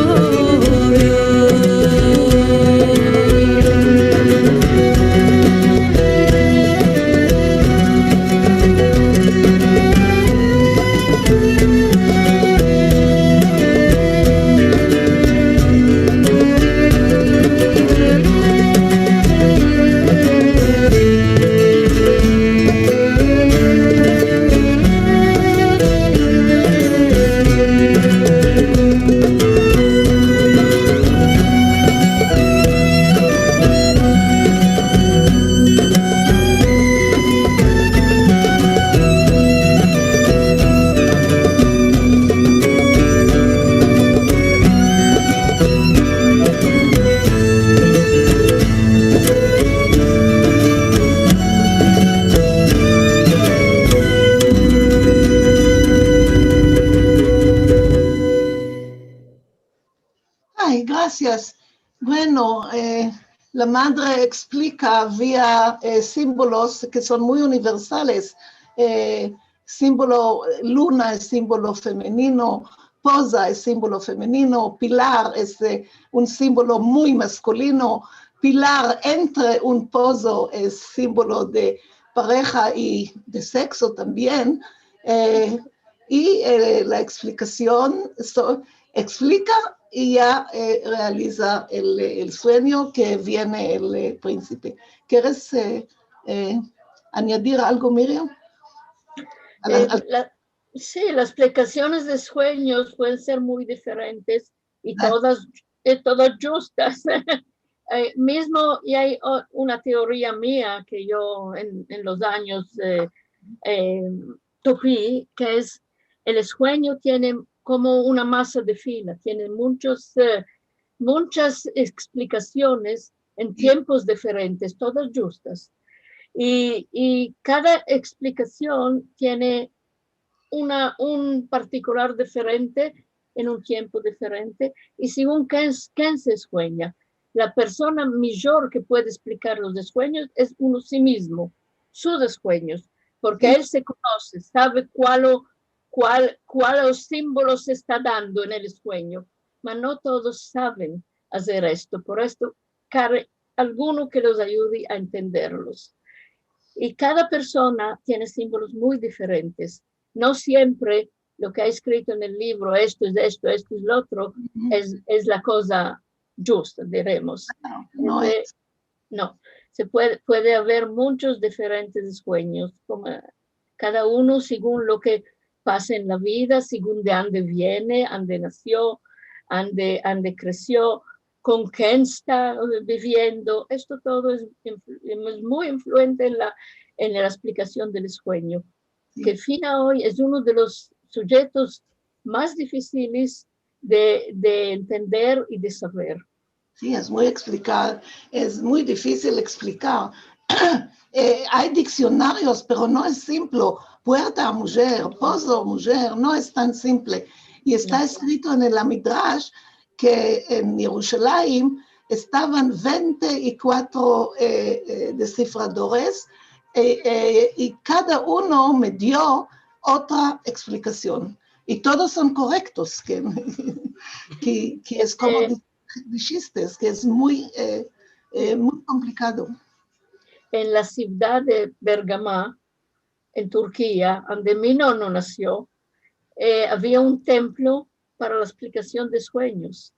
S2: Ay, gracias. Bueno, la madre explica vía símbolos que son muy universales. Símbolo luna es símbolo femenino, posa es símbolo femenino, pilar es un símbolo muy masculino, pilar entre un pozo es símbolo de pareja y de sexo también. Y la explicación explica y ya realiza el sueño que viene el príncipe. ¿Quieres añadir algo, Miriam?
S3: Sí, las explicaciones de sueños pueden ser muy diferentes y todas justas. Mismo, y hay una teoría mía que yo en los años topí, que es el sueño tiene como una masa de fila, tiene muchas explicaciones en tiempos diferentes, todas justas. Y cada explicación tiene un particular diferente en un tiempo diferente, y según quién se sueña. La persona mayor que puede explicar los sueños es uno sí mismo, sus sueños, porque él se conoce, sabe cuál símbolo se está dando en el sueño, pero no todos saben hacer esto, por esto cabe alguno que los ayude a entenderlos. Y cada persona tiene símbolos muy diferentes. No siempre lo que ha escrito en el libro, esto es esto, esto es lo otro, es la cosa justa, diremos. No, se puede haber muchos diferentes sueños, como cada uno según lo que pasa en la vida, según de dónde viene, dónde nació, dónde creció, con quién está viviendo. Esto todo es muy influente en la explicación del sueño, que al final hoy es uno de los sujetos más difíciles de entender y de saber.
S2: Sí, es muy difícil explicar. Hay diccionarios, pero no es simple. Puerta a mujer, pozo mujer, no es tan simple. Y está escrito en el Midrash que en Jerusalén estaban 24 descifradores y cada uno me dio otra explicación. Y todos son correctos, que es como dijiste, que es muy complicado.
S3: En la ciudad de Bergama, en Turquía, donde mi nono nació, había un templo para la explicación de sueños,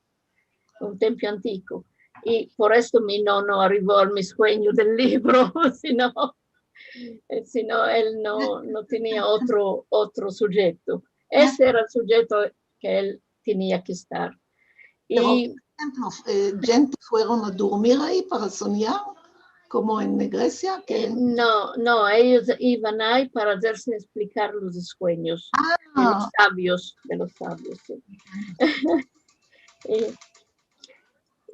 S3: un templo antiguo. Y por eso mi nono arribó a mi sueño del libro, si no él no tenía otro sujeto. Ese era el sujeto que él tenía que estar.
S2: Pero, por ejemplo, gente fueron a dormir ahí para soñar, como en Grecia.
S3: No, ellos iban ahí para hacerse explicar los sueños de los sabios. Sí.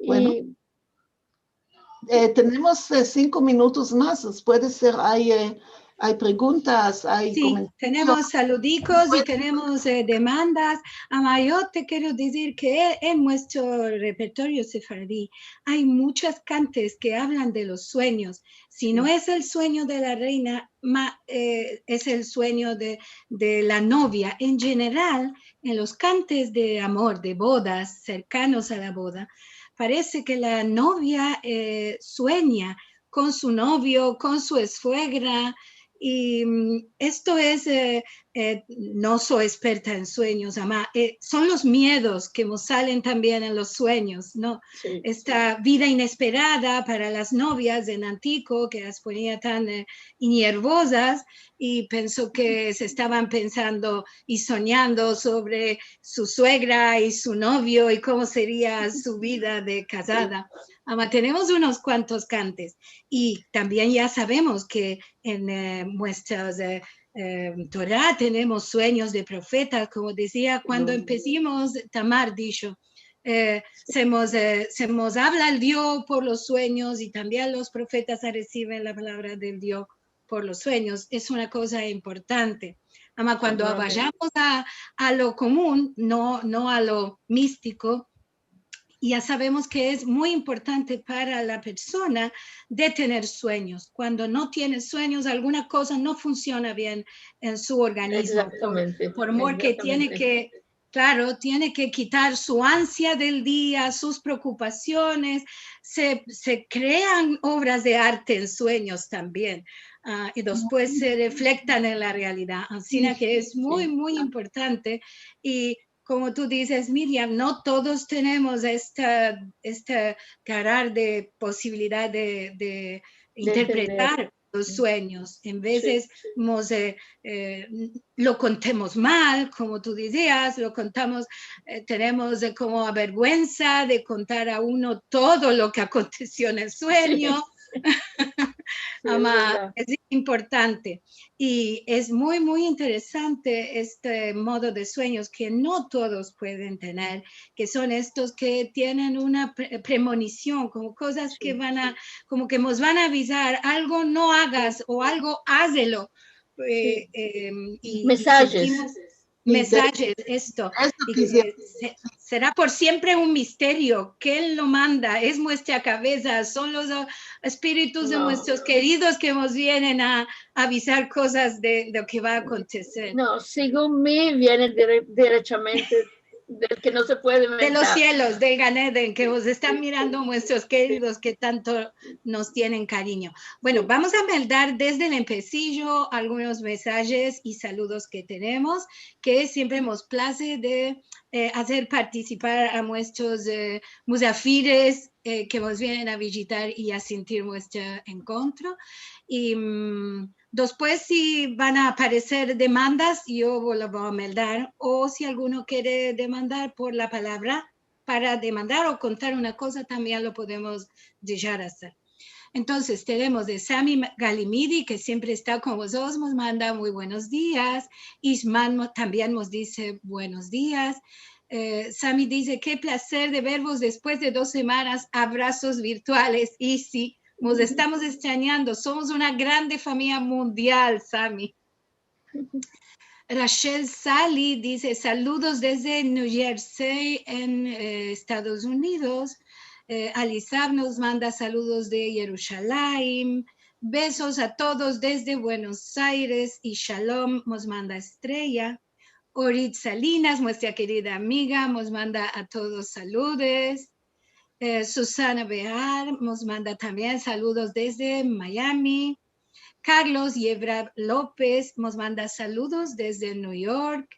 S2: Bueno, tenemos 5 minutos más. Puede ser, hay preguntas, hay comentarios.
S1: Tenemos saludicos y tenemos demandas. Yo te quiero decir que en nuestro repertorio sefardí hay muchas cantes que hablan de los sueños. Si no es el sueño de la reina, es el sueño de la novia. En general, en los cantes de amor, de bodas, cercanos a la boda, parece que la novia sueña con su novio, con su suegra. Y esto es, no soy experta en sueños, son los miedos que nos salen también en los sueños, ¿no? Sí. Esta vida inesperada para las novias en Antico, que las ponía tan nervosas, y pensó que se estaban pensando y soñando sobre su suegra y su novio y cómo sería su vida de casada. Tenemos unos cuantos cantes y también ya sabemos que en nuestras Torah tenemos sueños de profetas, como decía cuando empezamos, Tamar dijo, se nos habla el Dios por los sueños y también los profetas reciben la palabra del Dios por los sueños. Es una cosa importante. Cuando vayamos a lo común, no a lo místico, ya sabemos que es muy importante para la persona de tener sueños. Cuando no tiene sueños, alguna cosa no funciona bien en su organismo.
S3: Exactamente.
S1: Por amor que tiene que quitar su ansia del día, sus preocupaciones. Se crean obras de arte en sueños también. Y después se reflejan en la realidad. Así que es muy, muy importante. Y como tú dices, Miriam, no todos tenemos esta carácter de posibilidad de interpretar los sueños. En veces lo contemos mal, como tú decías, lo contamos, tenemos como vergüenza de contar a uno todo lo que aconteció en el sueño. Es importante y es muy, muy interesante este modo de sueños que no todos pueden tener, que son estos que tienen una premonición, como cosas que como que nos van a avisar, algo no hagas o algo hazlo.
S3: Y
S1: mensajes, esto. Será por siempre un misterio. ¿Quién lo manda? Es nuestra cabeza, son los espíritus de nuestros queridos que nos vienen a avisar cosas de lo que va a acontecer.
S3: No, según mí, viene derechamente del que no se puede inventar.
S1: De los cielos, del Gan Eden, que os están mirando nuestros queridos que tanto nos tienen cariño. Bueno, vamos a mandar desde el empecillo algunos mensajes y saludos que tenemos, que siempre nos place de hacer participar a nuestros musafires que nos vienen a visitar y a sentir nuestro encuentro. Y después, si van a aparecer demandas, yo lo voy a mandar, o si alguno quiere demandar por la palabra, para demandar o contar una cosa, también lo podemos dejar hacer. Entonces, tenemos de Sami Galimidi, que siempre está con vosotros, nos manda muy buenos días. Isman también nos dice buenos días. Sami dice, qué placer de vervos después de 2 semanas, abrazos virtuales. Y sí, nos estamos extrañando, somos una grande familia mundial, Sami. Rachel Sally dice, saludos desde New Jersey, en Estados Unidos. Alisab nos manda saludos de Jerusalén. Besos a todos desde Buenos Aires y shalom nos manda Estrella. Orit Salinas, nuestra querida amiga, nos manda a todos saludos. Susana Bear nos manda también saludos desde Miami. Carlos Yebra López nos manda saludos desde New York.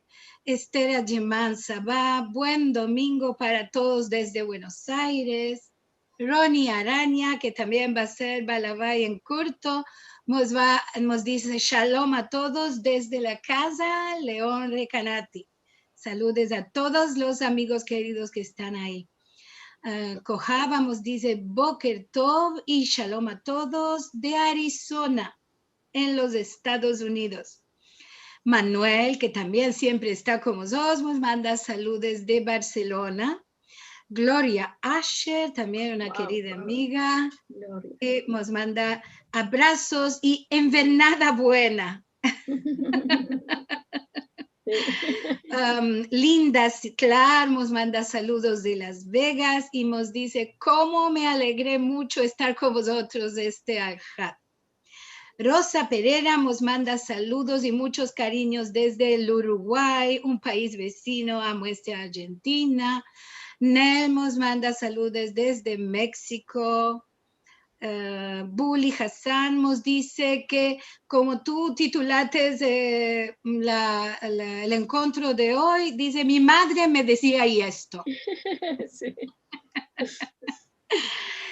S1: Esther Yeman Sabá, buen domingo para todos desde Buenos Aires. Ronnie Araña, que también va a ser Balabay en corto, nos dice shalom a todos desde la casa León Recanati. Saludos a todos los amigos queridos que están ahí. Cojaba nos dice Boker Tov y shalom a todos de Arizona, en los Estados Unidos. Manuel, que también siempre está con nosotros, nos manda saludos de Barcelona. Gloria Asher, también una querida amiga, que nos manda abrazos y envenenada buena. Linda Ciclar nos manda saludos de Las Vegas y nos dice, cómo me alegré mucho estar con vosotros este Ajat. Rosa Pereira nos manda saludos y muchos cariños desde el Uruguay, un país vecino a nuestra Argentina. Nel nos manda saludos desde México. Bully Hassan nos dice que como tú titulaste el encuentro de hoy, dice, mi madre me decía esto.
S3: Sí.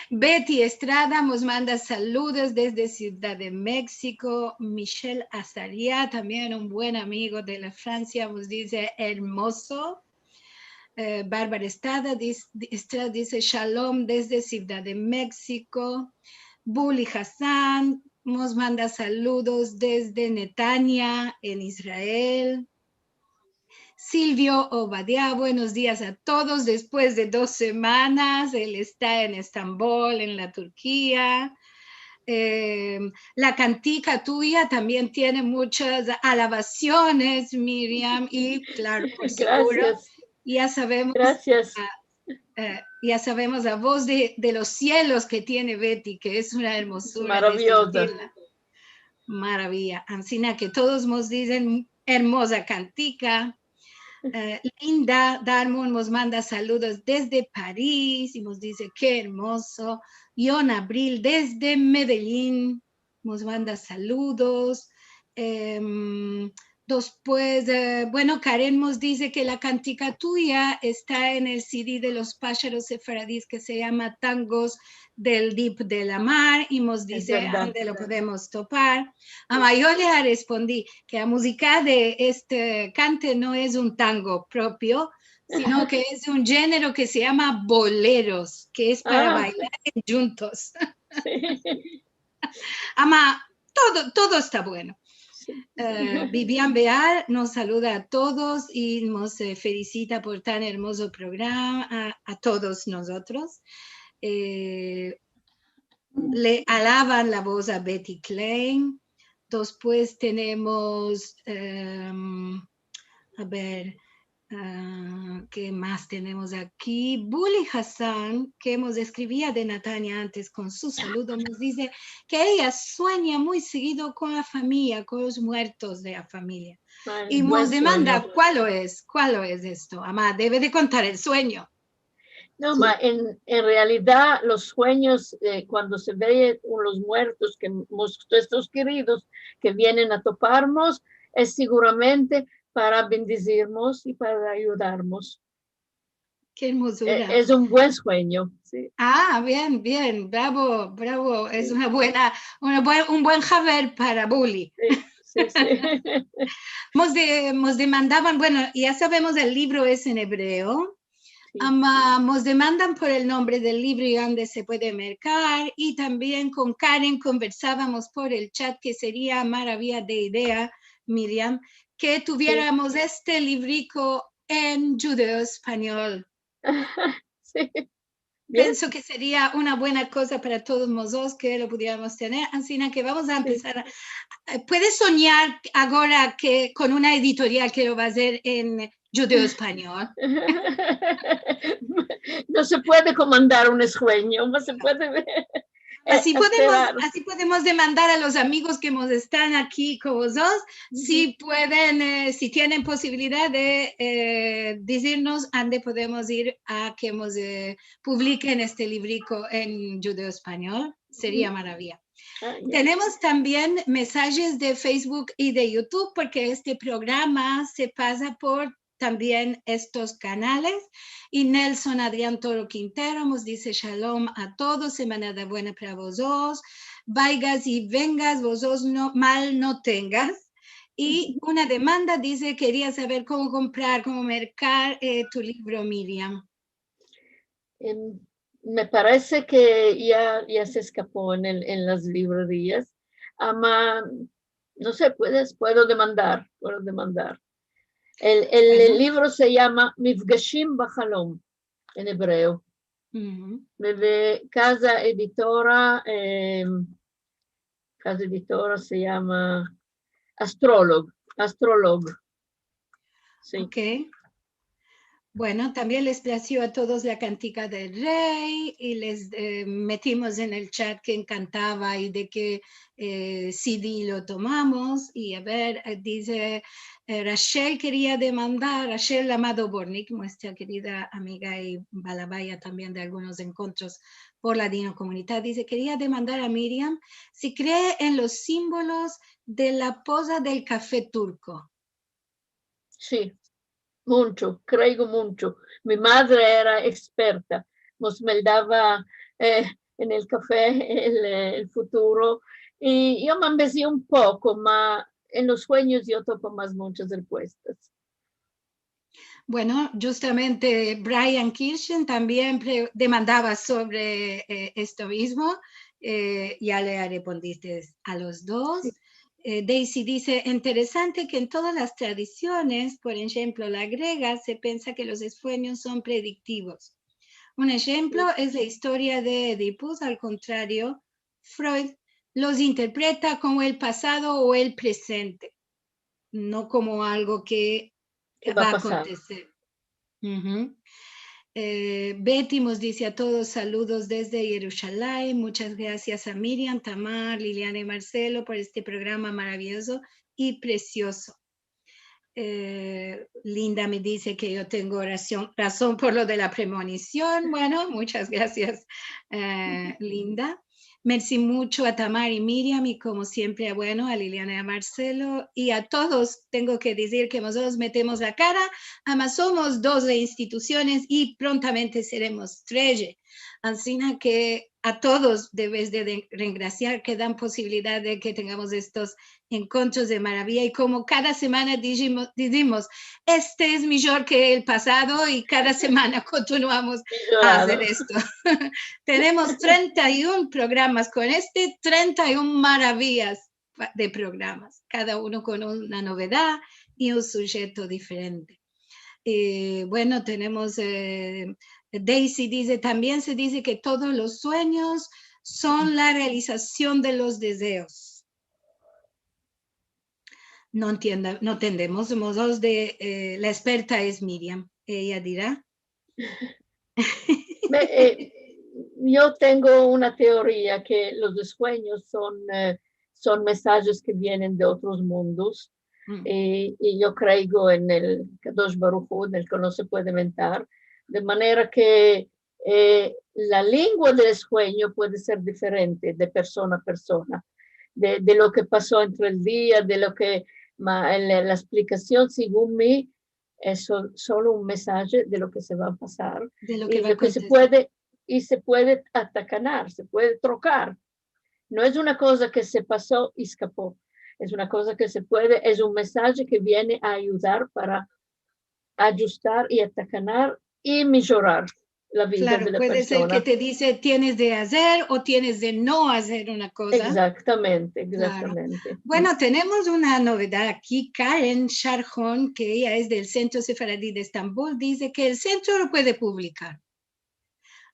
S1: Betty Estrada nos manda saludos desde Ciudad de México. Michelle Azaria, también un buen amigo de la Francia, nos dice hermoso. Bárbara Estrada dice shalom desde Ciudad de México. Bully Hassan nos manda saludos desde Netanya, en Israel. Silvio Obadia, buenos días a todos. Después de 2 semanas, él está en Estambul, en la Turquía. La cantica tuya también tiene muchas alabaciones, Miriam, y claro, por seguro,
S3: Gracias.
S1: ya sabemos,
S3: Gracias.
S1: ya sabemos la voz de los cielos que tiene Betty, que es una hermosura.
S3: Maravillosa.
S1: Maravilla. Ancina que todos nos dicen hermosa cantica. Linda Darmon nos manda saludos desde París y nos dice qué hermoso. Ion Abril desde Medellín nos manda saludos. Después, bueno, Karen nos dice que la cantica tuya está en el CD de los pájaros sefaradíes que se llama Tangos del Dip de la Mar y nos dice dónde lo podemos topar. Yo le respondí que la música de este cante no es un tango propio, sino que es un género que se llama boleros, que es para bailar juntos.
S3: Sí.
S1: Todo está bueno. Vivian Beal nos saluda a todos y nos felicita por tan hermoso programa a todos nosotros. Le alaban la voz a Betty Klein. Después tenemos, a ver, ¿qué más tenemos aquí? Bully Hassan, que nos escribía de Natania antes con su saludo, nos dice que ella sueña muy seguido con la familia, con los muertos de la familia. Y nos demanda, ¿cuál es esto? Amá, debe de contar el sueño.
S3: No, en realidad los sueños, cuando se ven los muertos, que nuestros queridos que vienen a toparnos, es seguramente para bendecirnos y para ayudarnos.
S1: Qué hermosura.
S3: Es un buen sueño. Sí.
S1: Bien, bravo. Es un buen haber para Bully.
S3: Sí.
S1: Nos demandaban, bueno, ya sabemos el libro es en hebreo. Nos demandan por el nombre del libro y dónde se puede mercar, y también con Karen conversábamos por el chat que sería maravilla de idea, Miriam, que tuviéramos este librico en judeo español.
S3: Sí.
S1: Pienso que sería una buena cosa para todos nosotros que lo pudiéramos tener, así que vamos a empezar. ¿Puedes soñar ahora que con una editorial que lo va a hacer en judeo español?
S3: No se puede comandar un sueño, no se puede ver.
S1: Así podemos demandar a los amigos que nos están aquí con vosotros, si pueden, si tienen posibilidad de decirnos dónde podemos ir a que nos publiquen este librico en judeo español. Sería maravilla. Tenemos también mensajes de Facebook y de YouTube, porque este programa se pasa por también estos canales. Y Nelson Adrián Toro Quintero nos dice shalom a todos, semana de buena para vosotros, vayas y vengas, vosotros mal no tengas. Y una demanda dice, quería saber cómo comprar, cómo mercar tu libro, Miriam.
S3: Me parece que ya se escapó en las librerías. No sé, puedo demandar. El libro se llama Mifgashim Bachalom, en hebreo. De casa editora se llama Astrolog. Sí.
S1: Ok. Bueno, también les plació a todos la cantica del rey y les metimos en el chat que encantaba y de qué CD lo tomamos. Y a ver, dice Rachel quería demandar, Rachel Amado Bornik, nuestra querida amiga y balabaya también de algunos encuentros por la Dino Comunidad, dice, quería demandar a Miriam si cree en los símbolos de la posa del café turco.
S3: Sí. Mucho, creo mucho. Mi madre era experta, nos daba en el café el futuro y yo me embellecí un poco, pero en los sueños yo toco más muchas respuestas.
S1: Bueno, justamente Brian Kirchen también demandaba sobre esto mismo, ya le respondiste a los dos. Sí. Daisy dice, interesante que en todas las tradiciones, por ejemplo, la griega, se piensa que los sueños son predictivos. Un ejemplo es la historia de Oedipus, al contrario, Freud los interpreta como el pasado o el presente, no como algo que va a acontecer. Betty nos dice a todos saludos desde Jerusalén. Muchas gracias a Miriam, Tamar, Liliana y Marcelo por este programa maravilloso y precioso. Linda me dice que yo tengo razón por lo de la premonición. Bueno, muchas gracias, Linda. Merci mucho a Tamar y Miriam y como siempre, bueno, a Liliana y a Marcelo y a todos tengo que decir que nosotros metemos la cara, además somos 12 instituciones y prontamente seremos 13. Así que a todos debes de regraciar que dan posibilidad de que tengamos estos encuentros de maravilla y como cada semana decimos, este es mejor que el pasado y cada semana continuamos a hacer esto. Tenemos 31 programas con 31 maravillas de programas, cada uno con una novedad y un sujeto diferente. Bueno, tenemos, Daisy dice, también se dice que todos los sueños son la realización de los deseos. No entendemos, somos dos de, la experta es Miriam, ella dirá.
S3: Yo tengo una teoría que los sueños son mensajes que vienen de otros mundos. Y yo creo en el Kadosh Baruj Hu, en el que no se puede inventar, de manera que la lengua del sueño puede ser diferente de persona a persona, de lo que pasó entre el día, de lo que la explicación según mí es solo un mensaje de lo que se va a pasar
S1: de lo
S3: que se puede atacar, se puede trocar. No es una cosa que se pasó y escapó. Es una cosa que se puede, es un mensaje que viene a ayudar para ajustar y atacar y mejorar la vida de la persona.
S1: Puede ser que te dice tienes de hacer o tienes de no hacer una cosa.
S3: Exactamente.
S1: Claro. Bueno, tenemos una novedad aquí. Karen Sharjón, que ella es del Centro Sefaradí de Estambul, dice que el centro lo puede publicar.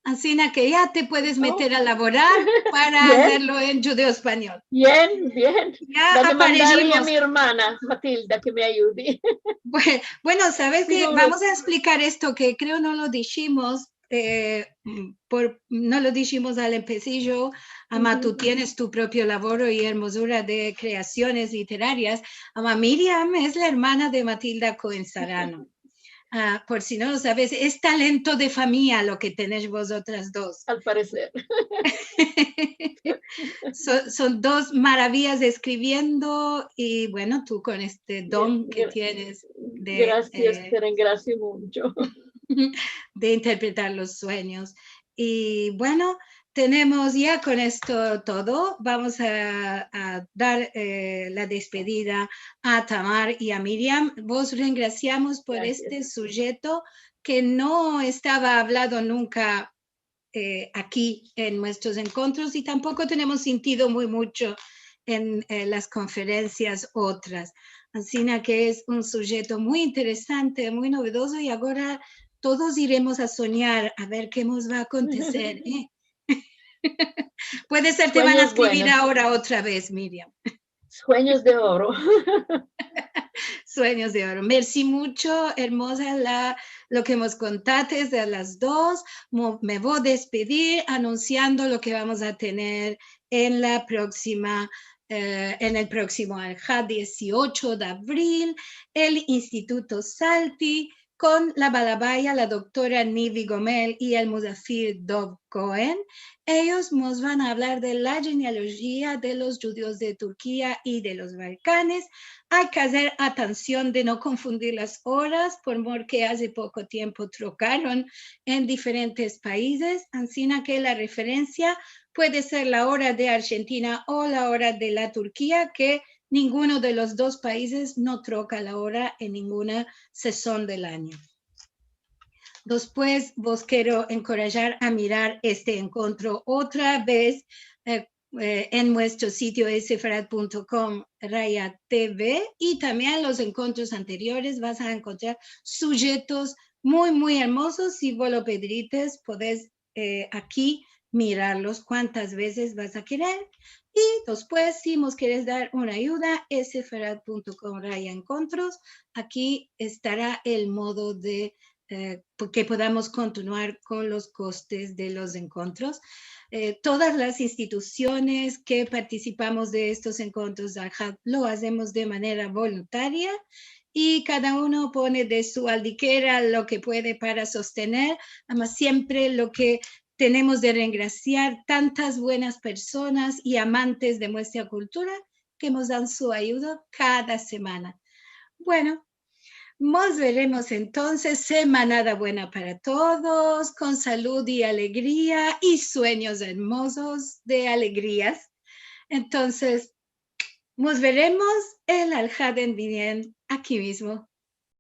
S1: Así que ya te puedes meter a laborar para hacerlo en judeo español.
S3: Bien.
S1: Ya
S3: aparecimos. A mi hermana Matilda que me ayude.
S1: Bueno, sabes que vamos a explicar esto que creo no lo dijimos. No lo dijimos al empecillo, Ama, tú tienes tu propio labor y hermosura de creaciones literarias. Ama, Miriam es la hermana de Matilda Cohen Sarano. Por si no lo sabes, es talento de familia lo que tenéis vosotras dos.
S3: Al parecer.
S1: Son dos maravillas escribiendo y bueno, tú con este don que tienes de,
S3: gracias, te gracias mucho.
S1: De interpretar los sueños. Y bueno, tenemos ya con esto todo. Vamos a dar la despedida a Tamar y a Miriam. Vos regraciamos por este sujeto que no estaba hablado nunca aquí en nuestros encuentros y tampoco tenemos sentido muy mucho en las conferencias otras. Así que es un sujeto muy interesante, muy novedoso y ahora todos iremos a soñar a ver qué nos va a acontecer. Puede ser, te van a escribir ahora otra vez, Miriam.
S3: Sueños de oro.
S1: Sueños de oro. Merci mucho, hermosa lo que nos contaste de las dos. Me voy a despedir anunciando lo que vamos a tener en la próxima, en el próximo Alja 18 de abril, el Instituto Salti, con la balabaya, la doctora Nivi Gomel y el Muzafir Dov Cohen. Ellos nos van a hablar de la genealogía de los judíos de Turquía y de los Balcanes. Hay que hacer atención de no confundir las horas, porque hace poco tiempo trocaron en diferentes países, así que la referencia puede ser la hora de Argentina o la hora de la Turquía, que ninguno de los dos países no troca la hora en ninguna sesión del año. Después, vos quiero encorajar a mirar este encuentro otra vez en nuestro sitio sefarad.com/TV y también los encuentros anteriores vas a encontrar sujetos muy, muy hermosos. Si vos lo pedrites, podés aquí mirarlos cuantas veces vas a querer. Y después, si nos quieres dar una ayuda, sefarad.com/encuentros. Aquí estará el modo de que podamos continuar con los costes de los encuentros. Todas las instituciones que participamos de estos encuentros lo hacemos de manera voluntaria y cada uno pone de su aldiquera lo que puede para sostener, además siempre lo que tenemos de regraciar tantas buenas personas y amantes de nuestra cultura que nos dan su ayuda cada semana. Bueno, nos veremos entonces, semanada buena para todos, con salud y alegría y sueños hermosos de alegrías. Entonces, nos veremos el Aljaden bien aquí mismo.